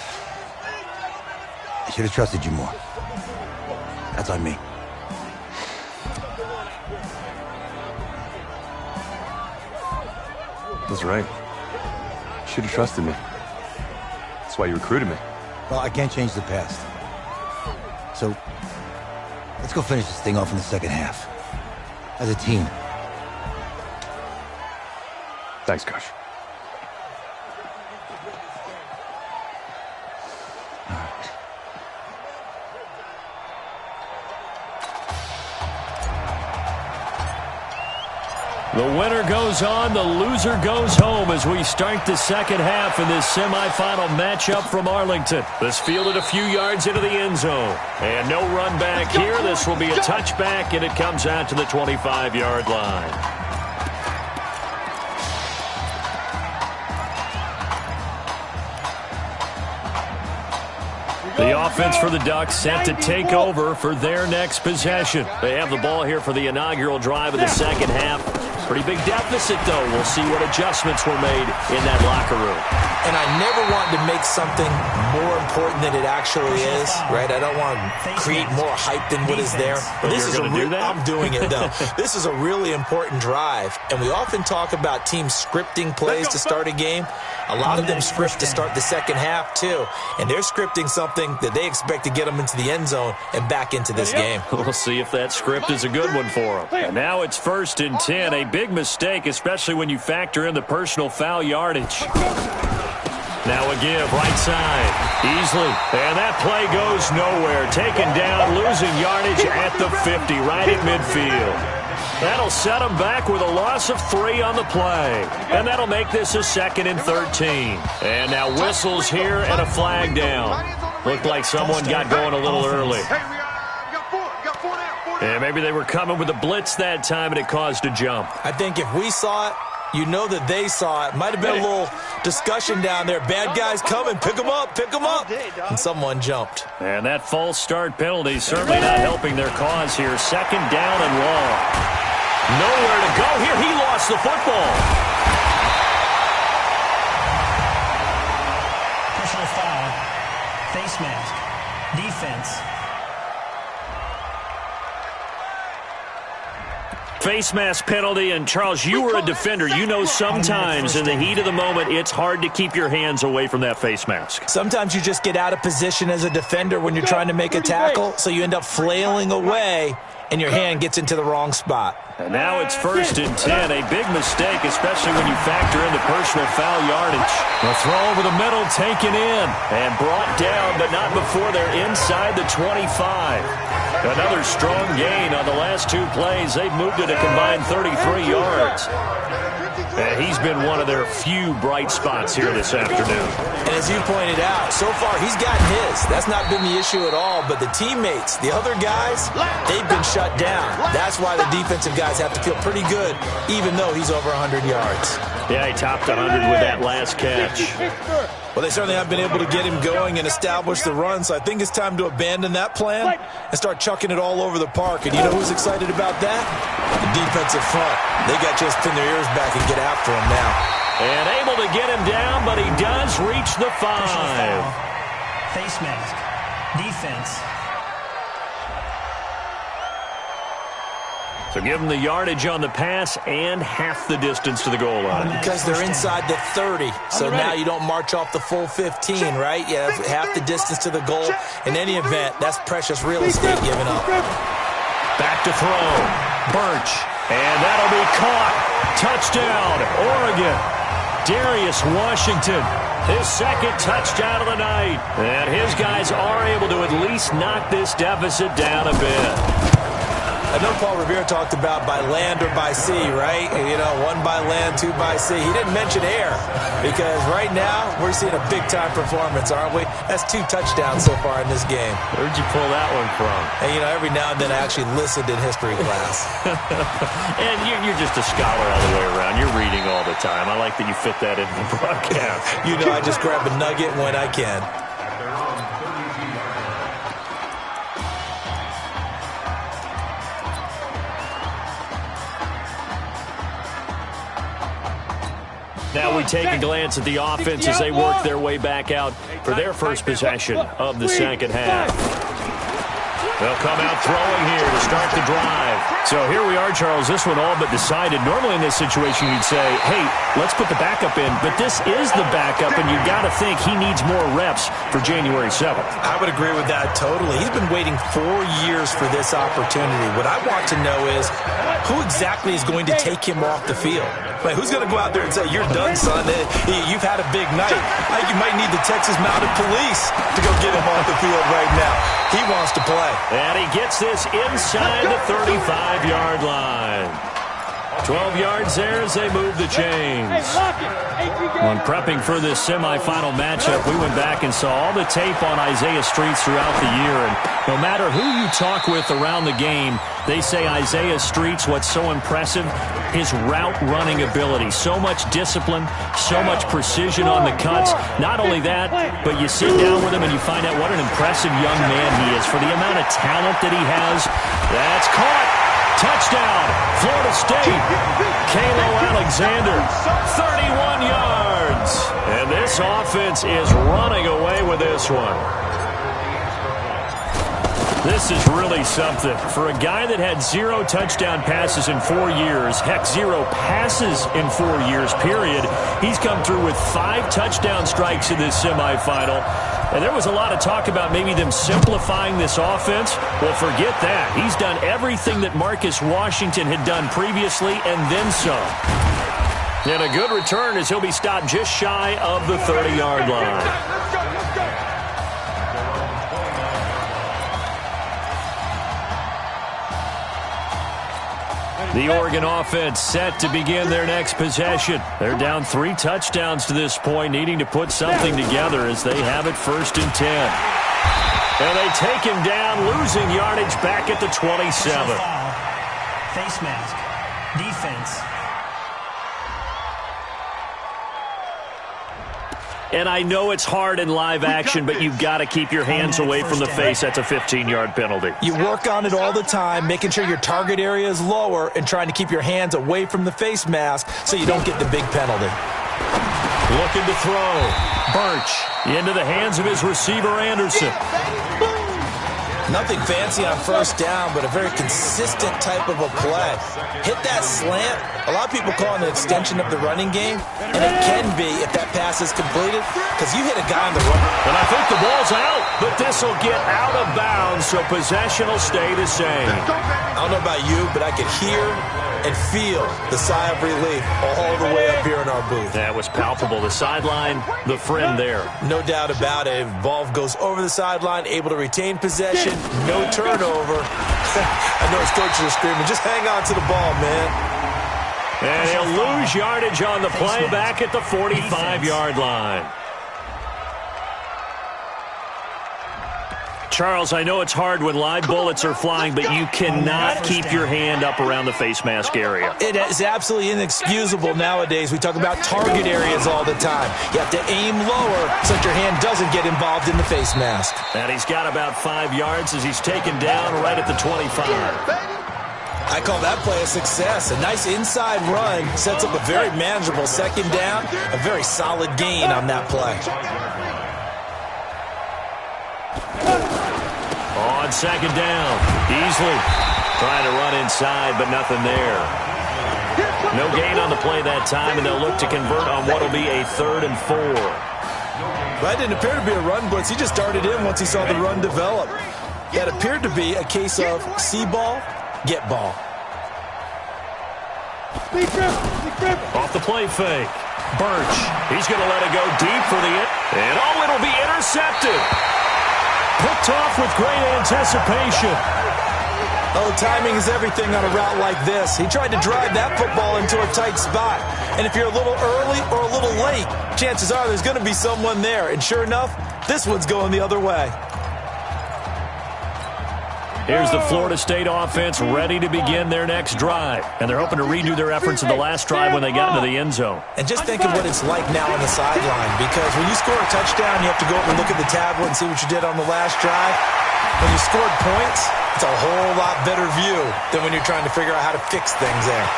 should have trusted you more. That's on me. That's right. You should have trusted me. That's why you recruited me. Well, I can't change the past. So, let's go finish this thing off in the second half. As a team. Thanks, Coach. The winner goes on, the loser goes home as we start the second half in this semifinal matchup from Arlington. This fielded a few yards into the end zone. And no run back here. This will be a touchback, and it comes out to the 25-yard line. The offense for the Ducks set to take over for their next possession. They have the ball here for the inaugural drive of the second half. Pretty big deficit, though. We'll see what adjustments were made in that locker room. And I never want to make something more important than it actually is, right? I don't want to create more hype than what is there. But this is I'm doing it, though. This is a really important drive. And we often talk about teams scripting plays to start a game. A lot of them script to start the second half, too. And they're scripting something that they expect to get them into the end zone and back into this game. We'll see if that script is a good one for them. And now it's 1st and 10. A big mistake, especially when you factor in the personal foul yardage. Now a give, right side, easily. And that play goes nowhere. Taken down, losing yardage at the 50, right at midfield. That'll set them back with a loss of 3 on the play. And that'll make this a 2nd and 13. And now whistles here and a flag down. Looked like someone got going a little early. And maybe they were coming with a blitz that time and it caused a jump. I think if we saw it, you know that they saw it. Might have been a little discussion down there. Bad guys coming. Pick them up. Pick them up. And someone jumped. And that false start penalty certainly not helping their cause here. 2nd down and long. Nowhere to go here. He lost the football. Personal foul. Face mask. Defense. Face mask penalty, and Charles, you were a defender. You know sometimes in the heat of the moment, it's hard to keep your hands away from that face mask. Sometimes you just get out of position as a defender when you're trying to make a tackle, so you end up flailing away, and your hand gets into the wrong spot. And now it's 1st and 10. A big mistake, especially when you factor in the personal foul yardage. The throw over the middle taken in and brought down, but not before they're inside the 25. Another strong gain on the last 2 plays. They've moved it a combined 33 yards. And he's been one of their few bright spots here this afternoon. And as you pointed out, so far he's gotten his. That's not been the issue at all. But the teammates, the other guys, they've been shut down. That's why the defensive guys have to feel pretty good, even though he's over 100 yards. Yeah, he topped 100 with that last catch. Well, they certainly have been able to get him going and establish the run, so I think it's time to abandon that plan and start chucking it all over the park. And you know who's excited about that? The defensive front. They got just pin their ears back and get after him now. And able to get him down, but he does reach the 5. Face mask. Defense. So give them the yardage on the pass and half the distance to the goal line. Because they're inside the 30, so now you don't march off the full 15, right? You have half the distance to the goal. In any event, that's precious real estate given up. Back to throw. Birch. And that'll be caught. Touchdown, Oregon. Darius Washington, his 2nd touchdown of the night. And his guys are able to at least knock this deficit down a bit. I know Paul Revere talked about by land or by sea, right? You know, 1 by land, 2 by sea. He didn't mention air because right now we're seeing a big-time performance, aren't we? That's 2 touchdowns so far in this game. Where'd you pull that one from? And, you know, every now and then I actually listened in history class. And you're just a scholar all the way around. You're reading all the time. I like that you fit that into the broadcast. You know, I just grab a nugget when I can. Now we take a glance at the offense as they work their way back out for their first possession of the second half. They'll come out throwing here to start the drive. So here we are, Charles. This one all but decided. Normally in this situation you'd say, hey, let's put the backup in. But this is the backup, and you've got to think he needs more reps for January 7th. I would agree with that totally. He's been waiting 4 years for this opportunity. What I want to know is who exactly is going to take him off the field? Like, who's going to go out there and say, you're done, son. You've had a big night. You might need the Texas Mounted Police to go get him off the field right now. He wants to play. And he gets this inside the 35-yard line. 12 yards there as they move the chains. When prepping for this semifinal matchup, we went back and saw all the tape on Isaiah Streets throughout the year. And no matter who you talk with around the game, they say Isaiah Streets, what's so impressive, his route running ability. So much discipline, so much precision on the cuts. Not only that, but you sit down with him and you find out what an impressive young man he is. For the amount of talent that he has, that's caught. Touchdown, Florida State. Kalo Alexander, 31 yards. And this offense is running away with this one. This is really something. For a guy that had 0 touchdown passes in 4 years, heck, 0 passes in 4 years, period, he's come through with 5 touchdown strikes in this semifinal. And there was a lot of talk about maybe them simplifying this offense. Well, forget that. He's done everything that Marcus Washington had done previously and then some. And a good return as he'll be stopped just shy of the 30-yard line. The Oregon offense set to begin their next possession. They're down 3 touchdowns to this point, needing to put something together as they have it 1st and 10. And they take him down, losing yardage back at the 27. Face mask. Defense. And I know it's hard in live action, but you've got to keep your hands away from the face. That's a 15-yard penalty. You work on it all the time, making sure your target area is lower and trying to keep your hands away from the face mask so you don't get the big penalty. Looking to throw. Birch into the hands of his receiver, Anderson. Nothing fancy on 1st down, but a very consistent type of a play. Hit that slant. A lot of people call it an extension of the running game, and it can be if that pass is completed, because you hit a guy on the run. And I think the ball's out, but this will get out of bounds, so possession will stay the same. I don't know about you, but I could hear and feel the sigh of relief all the way up here in our booth. That was palpable. The sideline, the friend there. No doubt about it. Ball goes over the sideline, able to retain possession, no turnover. I know his coaches are screaming, just hang on to the ball, man. And he'll lose yardage on the play back at the 45-yard line. Charles, I know it's hard when live bullets are flying, but you cannot keep your hand up around the face mask area. It is absolutely inexcusable nowadays. We talk about target areas all the time. You have to aim lower so that your hand doesn't get involved in the face mask. And he's got about 5 yards as he's taken down right at the 25. I call that play a success. A nice inside run sets up a very manageable 2nd down, a very solid gain on that play. On 2nd down, Easley trying to run inside, but nothing there. No gain on the play that time, and they'll look to convert on what will be a 3rd and 4. That didn't appear to be a run blitz. He just darted in once he saw the run develop. That appeared to be a case of see ball, get ball. Off the play fake. Birch, he's going to let it go deep for the and it'll be intercepted. Picked off with great anticipation. Oh, timing is everything on a route like this. He tried to drive that football into a tight spot. And if you're a little early or a little late, chances are there's going to be someone there. And sure enough, this one's going the other way. Here's the Florida State offense ready to begin their next drive. And they're hoping to redo their efforts in the last drive when they got into the end zone. And just think of what it's like now on the sideline, because when you score a touchdown, you have to go up and look at the tablet and see what you did on the last drive. When you scored points, it's a whole lot better view than when you're trying to figure out how to fix things there.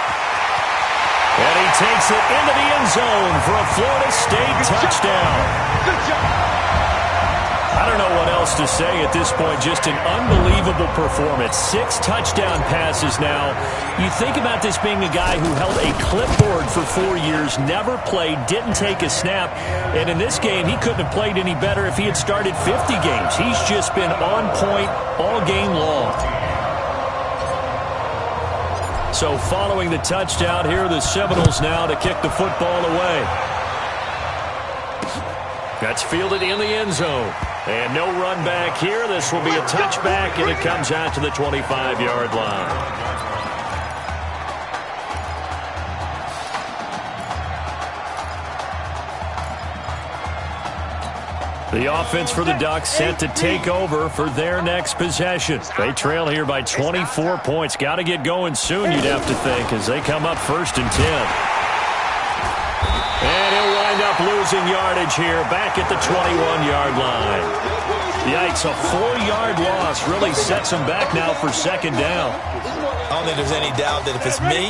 And he takes it into the end zone for a Florida State touchdown. Good job. I don't know what else to say at this point. Just an unbelievable performance. 6 touchdown passes now. You think about this being a guy who held a clipboard for 4 years, never played, didn't take a snap. And in this game, he couldn't have played any better if he had started 50 games. He's just been on point all game long. So following the touchdown, here are the Seminoles now to kick the football away. That's fielded in the end zone. And no run back here. This will be a touchback, and it comes out to the 25-yard line. The offense for the Ducks set to take over for their next possession. They trail here by 24 points. Got to get going soon, you'd have to think, as they come up 1st and 10. And he'll wind up losing yardage here back at the 21-yard line. Yikes, a 4-yard loss really sets him back now for 2nd down. I don't think there's any doubt that if it's me,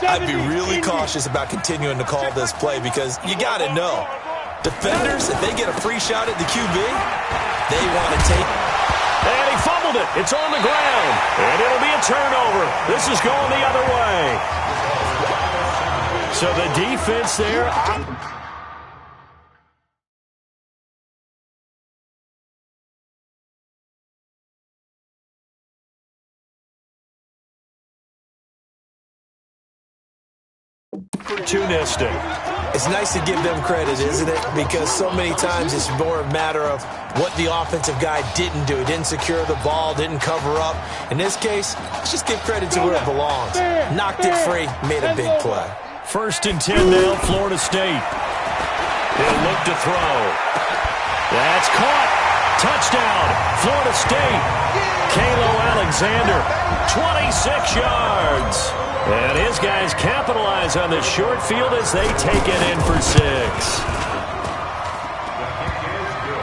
I'd be really cautious about continuing to call this play, because you got to know, defenders, if they get a free shot at the QB, they want to take. And he fumbled it. It's on the ground. And it'll be a turnover. This is going the other way. So the defense there. Opportunistic. It's nice to give them credit, isn't it? Because so many times it's more a matter of what the offensive guy didn't do. He didn't secure the ball, didn't cover up. In this case, let's just give credit to where it belongs. Knocked it free, made a big play. 1st and 10 now, Florida State. He'll look to throw. That's caught. Touchdown, Florida State. Kalo Alexander, 26 yards. And his guys capitalize on the short field as they take it in for 6.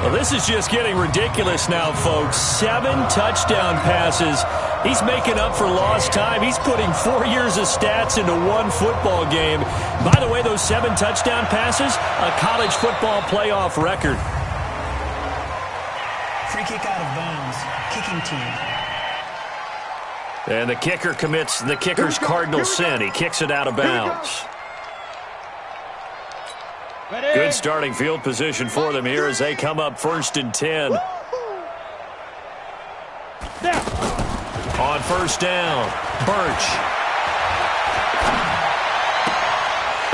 Well, this is just getting ridiculous now, folks. 7 touchdown passes. He's making up for lost time. He's putting 4 years of stats into one football game. By the way, those 7 touchdown passes, a college football playoff record. Free kick out of bounds. Kicking team. And the kicker commits the kicker's cardinal sin. He kicks it out of bounds. Good starting field position for them here as they come up 1st and 10. On 1st down, Birch.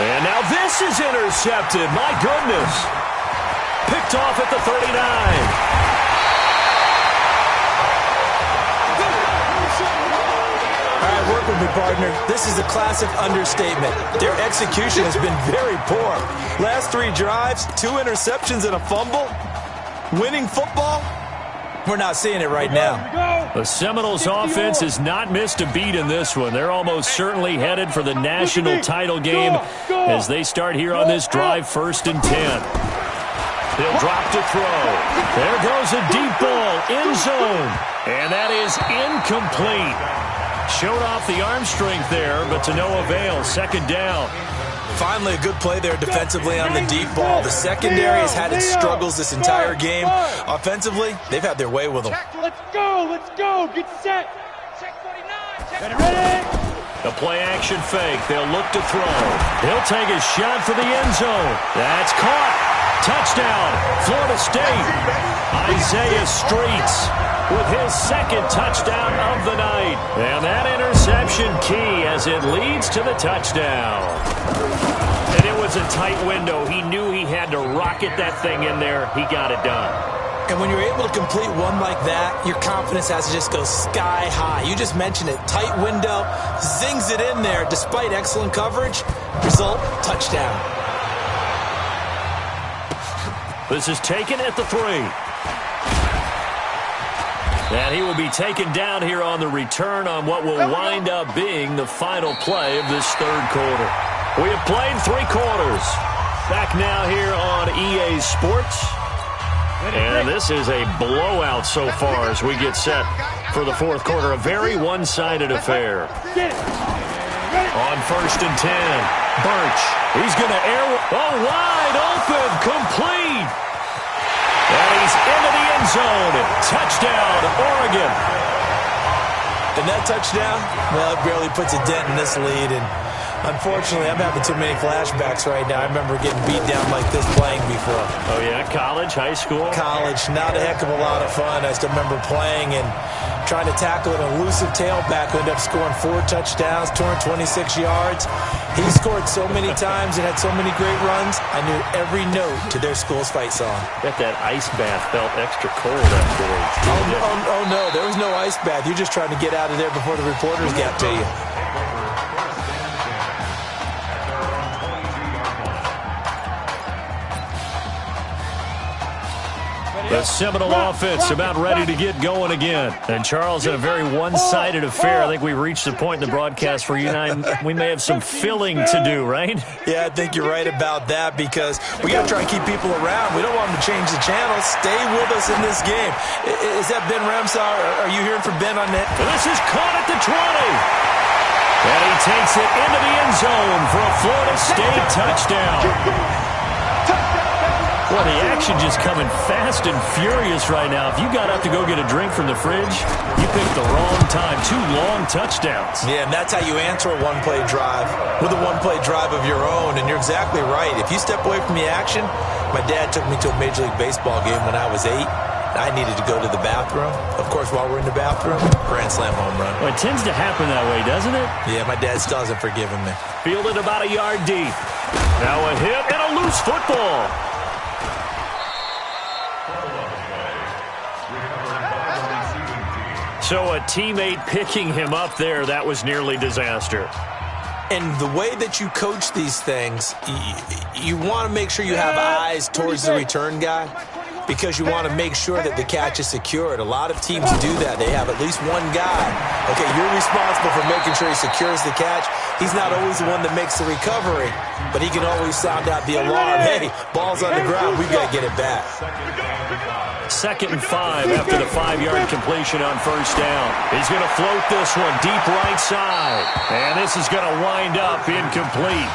And now this is intercepted. My goodness. Picked off at the 39. Work with me, partner. This is a classic understatement. Their execution has been very poor. Last 3 drives, 2 interceptions and a fumble. Winning football? We're not seeing it right now. The Seminoles offense has not missed a beat in this one. They're almost certainly headed for the national title game as they start here on this drive 1st and 10. He'll drop to throw. There goes a deep ball, end zone. And that is incomplete. Showed off the arm strength there, but to no avail. 2nd down. Finally, a good play there defensively on the deep ball. The secondary has had its struggles this entire game. Offensively, they've had their way with them. Let's go, get set. Check 49, ready. The play-action fake. They'll look to throw. He'll take a shot for the end zone. That's caught. Touchdown, Florida State. Isaiah Streets with his 2nd touchdown of the night. And that interception key as it leads to the touchdown. And it was a tight window. He knew he had to rocket that thing in there. He got it done. And when you're able to complete one like that, your confidence has to just go sky high. You just mentioned it. Tight window, zings it in there despite excellent coverage. Result, touchdown. This is taken at the 3. And he will be taken down here on the return on what will wind up being the final play of this third quarter. We have played 3 quarters. Back now here on EA Sports. And this is a blowout so far as we get set for the fourth quarter. A very one-sided affair. On 1st and 10. Birch. He's going to air. Oh, wide open. Complete. And he's into the end zone. Touchdown, Oregon. And that touchdown, well, it barely puts a dent in this lead. And unfortunately, I'm having too many flashbacks right now. I remember getting beat down like this playing before. Oh, yeah? College, high school? College. Not a heck of a lot of fun. I still remember playing and trying to tackle an elusive tailback who ended up scoring 4 touchdowns, 226 yards. He scored so many times and had so many great runs, I knew every note to their school's fight song. Bet that ice bath felt extra cold afterwards. Oh, no. There was no ice bath. You're just trying to get out of there before the reporters got to you. The Seminole offense about ready to get going again. And Charles, in a very one-sided affair, I think we've reached the point in the broadcast where you and I, we may have some filling to do, right? Yeah, I think you're right about that because we got to try and keep people around. We don't want them to change the channel. Stay with us in this game. Is that Ben Ramsar? Are you hearing from Ben on that? This is caught at the 20. And he takes it into the end zone for a Florida State touchdown. Well, the action just coming fast and furious right now. If you got up to go get a drink from the fridge, you picked the wrong time. 2 long touchdowns. Yeah, and that's how you answer a one-play drive with a one-play drive of your own. And you're exactly right. If you step away from the action, my dad took me to a Major League Baseball game when I was 8. I needed to go to the bathroom. Of course, while we're in the bathroom, grand slam home run. Well, it tends to happen that way, doesn't it? Yeah, my dad still hasn't forgiven me. Fielded about a yard deep. Now a hit and a loose football. So a teammate picking him up there, that was nearly disaster. And the way that you coach these things, you want to make sure you have eyes towards the return guy because you want to make sure that the catch is secured. A lot of teams do that. They have at least one guy. Okay, you're responsible for making sure he secures the catch. He's not always the one that makes the recovery, but he can always sound out the alarm. Hey, ball's on the ground. We've got to get it back. 2nd and 5 after the 5-yard completion on 1st down. He's going to float this one deep right side. And this is going to wind up incomplete.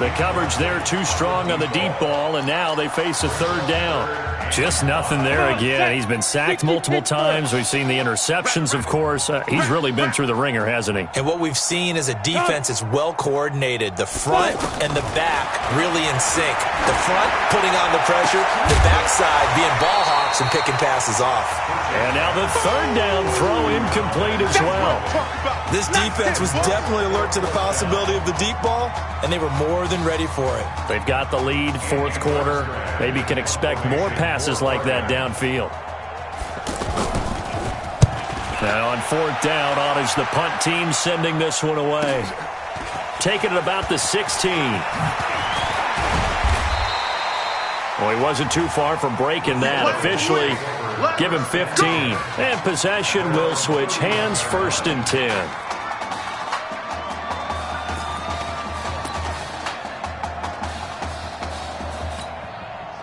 The coverage there too strong on the deep ball, and now they face a 3rd down. Just nothing there again. He's been sacked multiple times. We've seen the interceptions, of course. He's really been through the ringer, hasn't he? And what we've seen is a defense that's well coordinated. The front and the back really in sync. The front putting on the pressure, the backside being ball hawks and picking passes off. And now the 3rd down throw incomplete as well. This defense was definitely alert to the possibility of the deep ball, and they were more than ready for it. They've got the lead, 4th quarter. Maybe can expect more passes like that downfield. Now on 4th down, on is the punt team sending this one away. Taking it about the 16. Well, he wasn't too far from breaking that. Officially, give him 15. And possession will switch hands, 1st and 10.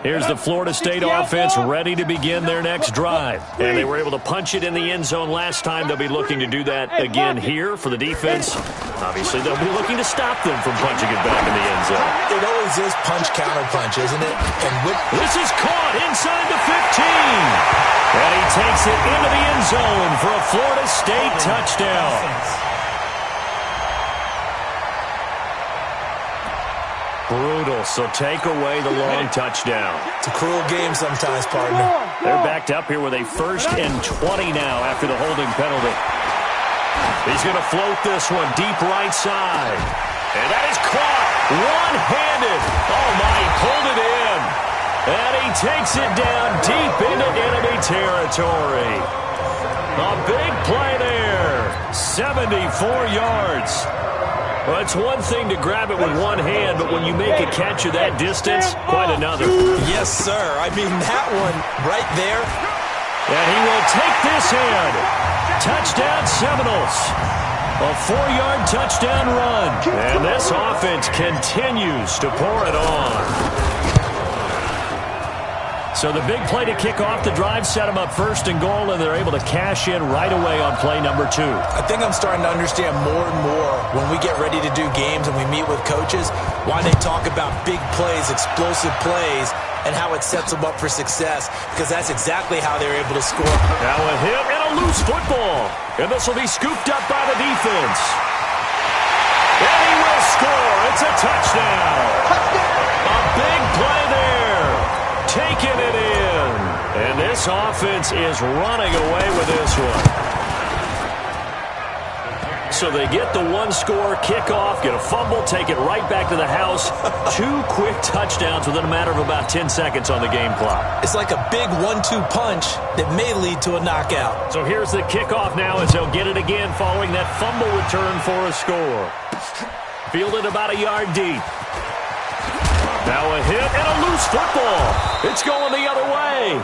Here's the Florida State offense ready to begin their next drive. And they were able to punch it in the end zone last time. They'll be looking to do that again here for the defense. Obviously, they'll be looking to stop them from punching it back in the end zone. It always is punch-counter-punch, isn't it? And this is caught inside the 15. And he takes it into the end zone for a Florida State touchdown. Brutal, so take away the long touchdown. It's a cruel game sometimes, partner. They're backed up here with a 1st and 20 now after the holding penalty. He's going to float this one deep right side. And that is caught one-handed. Oh, my, he pulled it in. And he takes it down deep into enemy territory. A big play there. 74 yards. Well, it's one thing to grab it with one hand, but when you make a catch of that distance, quite another. Yes, sir. I mean, that one right there. And he will take this in. Touchdown, Seminoles. A 4-yard touchdown run. And this offense continues to pour it on. So the big play to kick off the drive set them up first and goal, and they're able to cash in right away on play number 2. I think I'm starting to understand more and more when we get ready to do games and we meet with coaches why they talk about big plays, explosive plays, and how it sets them up for success, because that's exactly how they're able to score. Now a hit and a loose football, and this will be scooped up by the defense. And he will score. It's a touchdown. A big play there. Taking it in. And this offense is running away with this one. So they get the one-score kickoff, get a fumble, take it right back to the house. 2 quick touchdowns within a matter of about 10 seconds on the game clock. It's like a big 1-2 punch that may lead to a knockout. So here's the kickoff now as they'll get it again following that fumble return for a score. Fielded about a yard deep. Now a hit and a loose football. It's going the other way.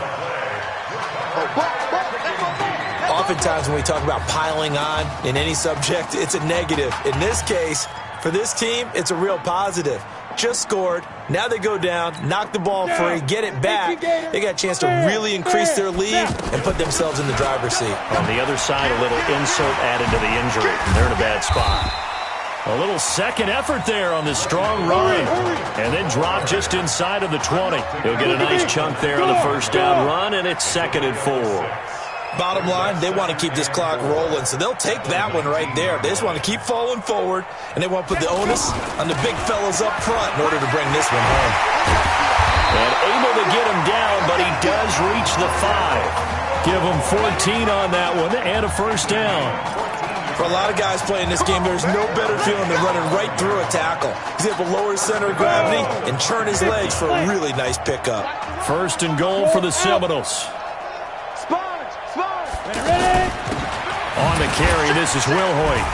Oftentimes when we talk about piling on in any subject, it's a negative. In this case, for this team, it's a real positive. Just scored. Now they go down, knock the ball free, get it back. They got a chance to really increase their lead and put themselves in the driver's seat. On the other side, a little insult added to the injury. They're in a bad spot. A little second effort there on this strong run. And then drop just inside of the 20. He'll get a nice chunk there on the first down run, and it's 2nd and 4. Bottom line, they want to keep this clock rolling, so they'll take that one right there. They just want to keep falling forward, and they want to put the onus on the big fellas up front in order to bring this one home. And able to get him down, but he does reach the 5. Give him 14 on that one and a first down. For a lot of guys playing this game, there's no better feeling than running right through a tackle. He's able to lower his center of gravity and churn his legs for a really nice pickup. First and goal for the Seminoles. On the carry, this is Will Hoyt.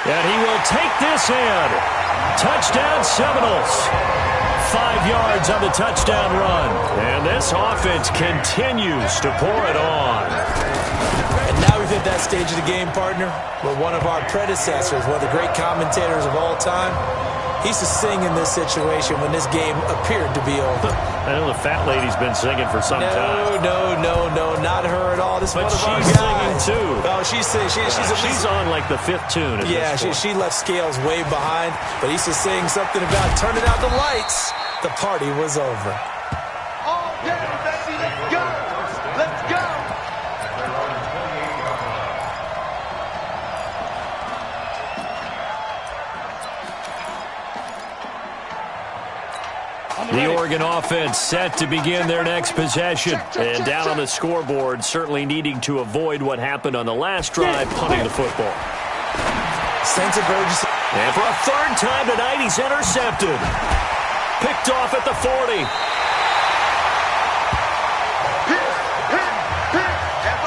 And he will take this in. Touchdown, Seminoles. 5 yards on the touchdown run. And this offense continues to pour it on. And now we've hit that stage of the game, partner, where one of our predecessors, one of the great commentators of all time, he used to sing in this situation when this game appeared to be over. I know the fat lady's been singing for some time. No, not her at all. This but one of our she's guys. singing too. Oh, she's on like the 5th tune. Yeah, she left Scales way behind, but he used to sing something about turning out the lights. The party was over. All day, baby, let's go. Let's go. The Oregon offense set to begin their next possession. And down on the scoreboard, certainly needing to avoid what happened on the last drive, punting the football. Sense of urgency. And for a 3rd time tonight, he's intercepted. Picked off at the 40.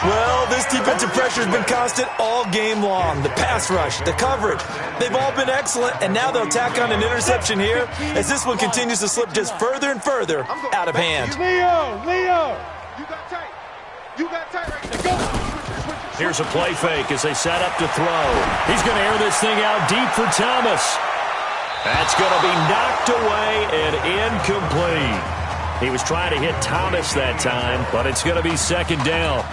Well, this defensive pressure has been constant all game long. The pass rush, the coverage, they've all been excellent, and now they'll tack on an interception here as this one continues to slip just further and further out of hand. Leo! You got tight. You got tight right there. Go! Here's a play fake as they set up to throw. He's going to air this thing out deep for Thomas. That's going to be knocked away and incomplete. He was trying to hit Thomas that time, but it's going to be 2nd down.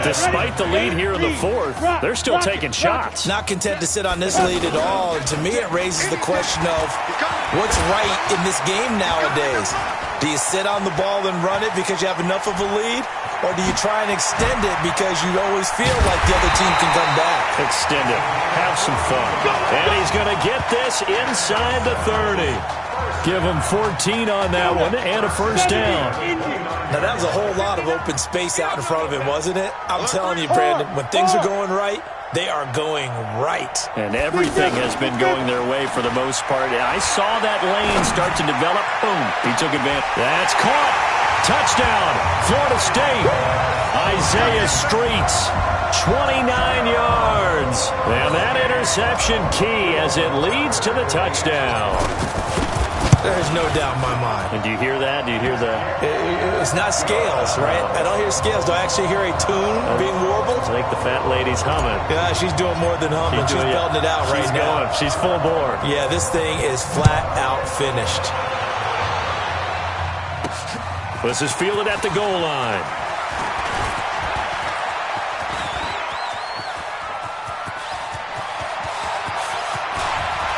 Despite the lead here in the 4th, they're still taking shots. Not content to sit on this lead at all. And to me, it raises the question of what's right in this game nowadays. Do you sit on the ball and run it because you have enough of a lead? Or do you try and extend it because you always feel like the other team can come back? Extend it. Have some fun. And he's going to get this inside the 30. Give him 14 on that one and a first down. Now, that was a whole lot of open space out in front of him, wasn't it? I'm telling you, Brandon, when things are going right, they are going right. And everything has been going their way for the most part. I saw that lane start to develop. Boom. He took advantage. That's caught. Touchdown, Florida State. Isaiah Streets, 29 yards. And that interception key as it leads to the touchdown. There's no doubt in my mind. And do you hear that? Do you hear that? It's not scales, right? I don't hear scales. Do I actually hear a tune being warbled? I think the fat lady's humming. Yeah, she's doing more than humming. She's belting it out right now. She's full bore. Yeah, this thing is flat out finished. This is fielded at the goal line.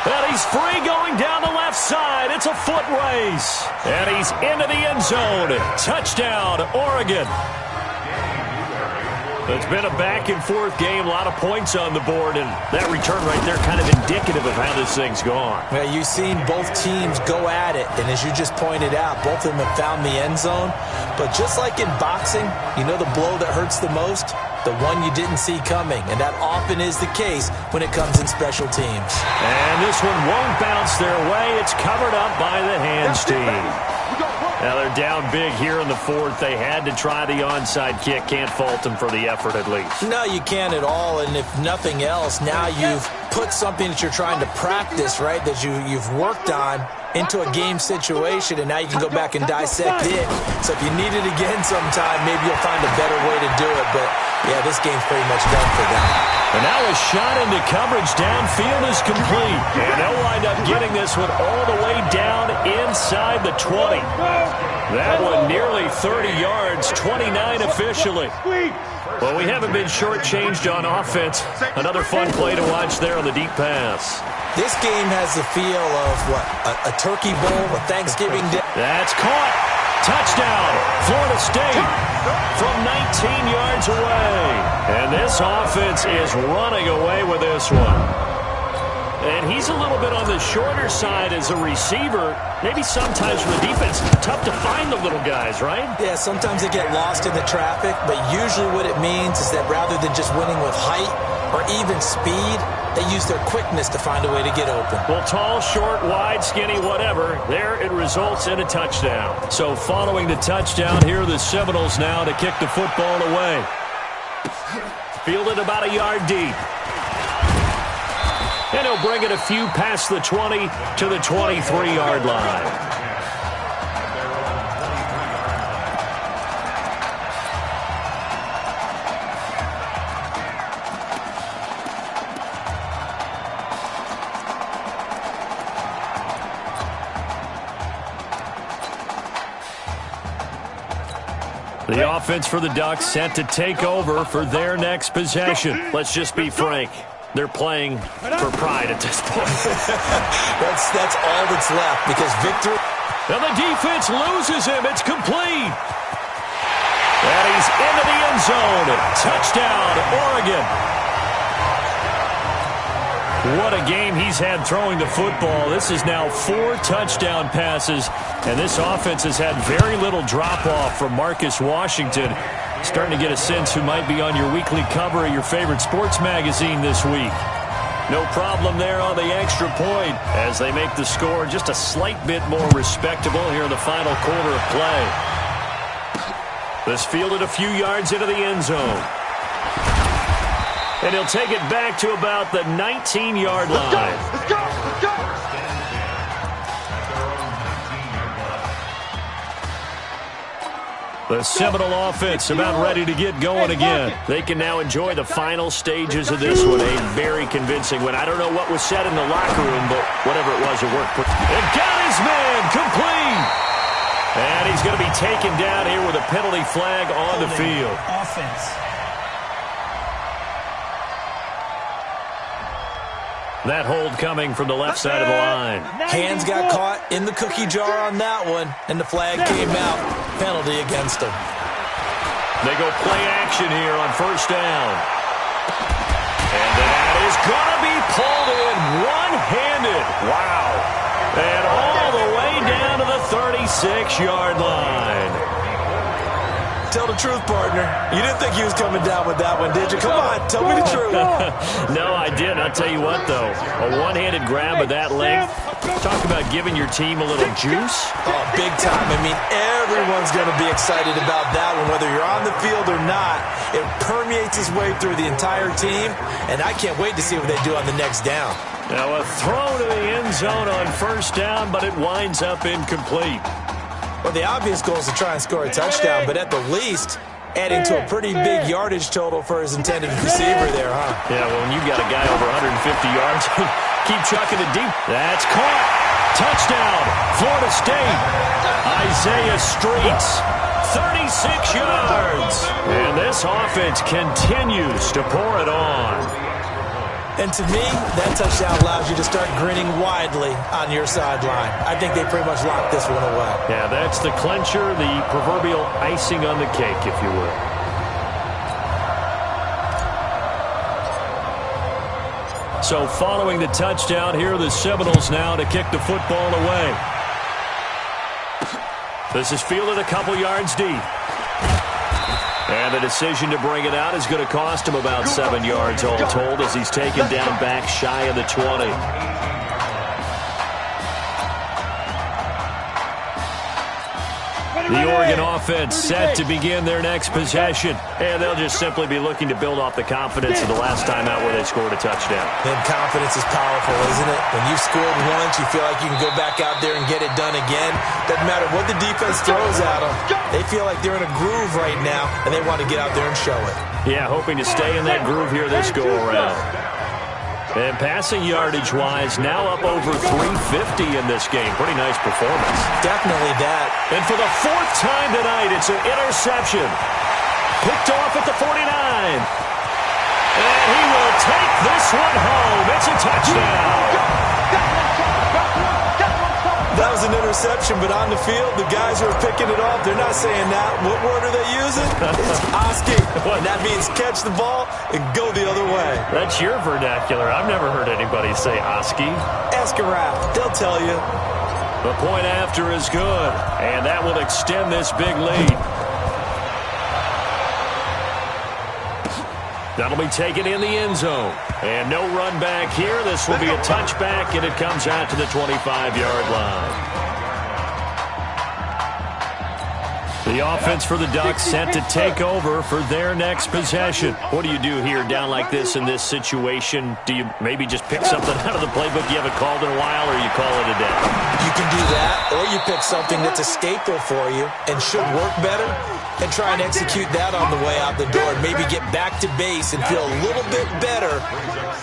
And he's free going down the left side. It's a foot race. And he's into the end zone. Touchdown, Oregon. It's been a back-and-forth game, a lot of points on the board, and that return right there kind of indicative of how this thing's gone. Yeah, you've seen both teams go at it, and as you just pointed out, both of them have found the end zone. But just like in boxing, you know the blow that hurts the most? The one you didn't see coming, and that often is the case when it comes in special teams. And this one won't bounce their way. It's covered up by the hands team. Now they're down big here in the fourth. They had to try the onside kick. Can't fault them for the effort at least. No, you can't at all. And if nothing else, now you've put something that you're trying to practice, right, that you've worked on into a game situation, and now you can go back and dissect it. So if you need it again sometime, maybe you'll find a better way to do it. But, yeah, this game's pretty much done for them. And now a shot into coverage downfield is complete. And they'll wind up getting this one all the way down inside the 20. That one nearly 30 yards, 29 officially. Well, we haven't been shortchanged on offense. Another fun play to watch there on the deep pass. This game has the feel of, what, a turkey bowl, a Thanksgiving dinner. That's caught. Touchdown, Florida State from 19 yards away. And this offense is running away with this one. And he's a little bit on the shorter side as a receiver. Maybe sometimes for the defense, tough to find the little guys, right? Yeah, sometimes they get lost in the traffic, but usually what it means is that rather than just winning with height or even speed, they use their quickness to find a way to get open. Well, tall, short, wide, skinny, whatever, there it results in a touchdown. So following the touchdown, here are the Seminoles now to kick the football away. Fielded about a yard deep. And he'll bring it a few past the 20 to the 23-yard line. The offense for the Ducks set to take over for their next possession. Let's just be frank. They're playing for pride at this point. That's all that's left because victory. And the defense loses him. It's complete. And he's into the end zone. Touchdown, Oregon. What a game he's had throwing the football. This is now 4 touchdown passes, and this offense has had very little drop-off from Marcus Washington. Starting to get a sense who might be on your weekly cover of your favorite sports magazine this week. No problem there on the extra point as they make the score just a slight bit more respectable here in the final quarter of play. This fielded a few yards into the end zone. And he'll take it back to about the 19-yard line. Let's go! Let's go! The Seminole offense about ready to get going again. They can now enjoy the final stages of this one. A very convincing win. I don't know what was said in the locker room, but whatever it was, it worked. And got his man complete. And he's going to be taken down here with a penalty flag on the field. Offense. That hold coming from the left side of the line. Hands got caught in the cookie jar on that one, and the flag came out. Penalty against them. They go play action here on first down. And that is going to be pulled in one-handed. Wow. And all the way down to the 36-yard line. Tell the truth, partner. You didn't think he was coming down with that one, did you? Come on, tell me the truth. No, I did. I'll tell you what, though. A one-handed grab of that length. Talk about giving your team a little juice. Oh, big time. I mean, everyone's going to be excited about that one, whether you're on the field or not. It permeates its way through the entire team, and I can't wait to see what they do on the next down. Now a throw to the end zone on first down, but it winds up incomplete. Well, the obvious goal is to try and score a touchdown, but at the least, adding to a pretty big yardage total for his intended receiver there, huh? Yeah, well, when you've got a guy over 150 yards, keep chucking it deep. That's caught. Touchdown, Florida State. Isaiah Streets, 36 yards. And this offense continues to pour it on. And to me, that touchdown allows you to start grinning widely on your sideline. I think they pretty much locked this one away. Yeah, that's the clincher, the proverbial icing on the cake, if you will. So following the touchdown, here are the Seminoles now to kick the football away. This is fielded a couple yards deep. And the decision to bring it out is going to cost him about 7 yards all told as he's taken down back shy of the 20. The Oregon offense set to begin their next possession. And they'll just simply be looking to build off the confidence of the last time out where they scored a touchdown. And confidence is powerful, isn't it? When you've scored once, you feel like you can go back out there and get it done again. Doesn't matter what the defense throws at them. They feel like they're in a groove right now, and they want to get out there and show it. Yeah, hoping to stay in that groove here this go-around. And passing yardage-wise, now up over 350 in this game. Pretty nice performance. Definitely that. And for the fourth time tonight, it's an interception. Picked off at the 49. And he will take this one home. It's a touchdown. That was an interception, but on the field, the guys who are picking it off, they're not saying that. What word are they using? It's Oski. And that means catch the ball and go the other way. That's your vernacular. I've never heard anybody say Oski. Ask around. They'll tell you. The point after is good, and that will extend this big lead. That'll be taken in the end zone. And no run back here. This will be a touchback, and it comes out to the 25-yard line. The offense for the Ducks set to take over for their next possession. What do you do here down like this in this situation? Do you maybe just pick something out of the playbook you haven't called in a while, or you call it a day? You can do that, or you pick something that's a staple for you and should work better and try and execute that on the way out the door and maybe get back to base and feel a little bit better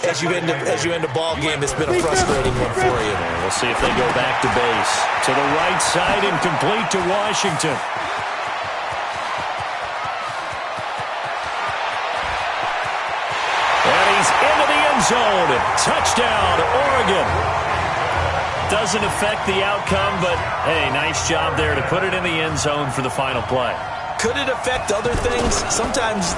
as you end a ball game that's been a frustrating one for you. And we'll see if they go back to base. To the right side and complete to Washington. Into the end zone. Touchdown, Oregon. Doesn't affect the outcome, but hey, nice job there to put it in the end zone for the final play. Could it affect other things? Sometimes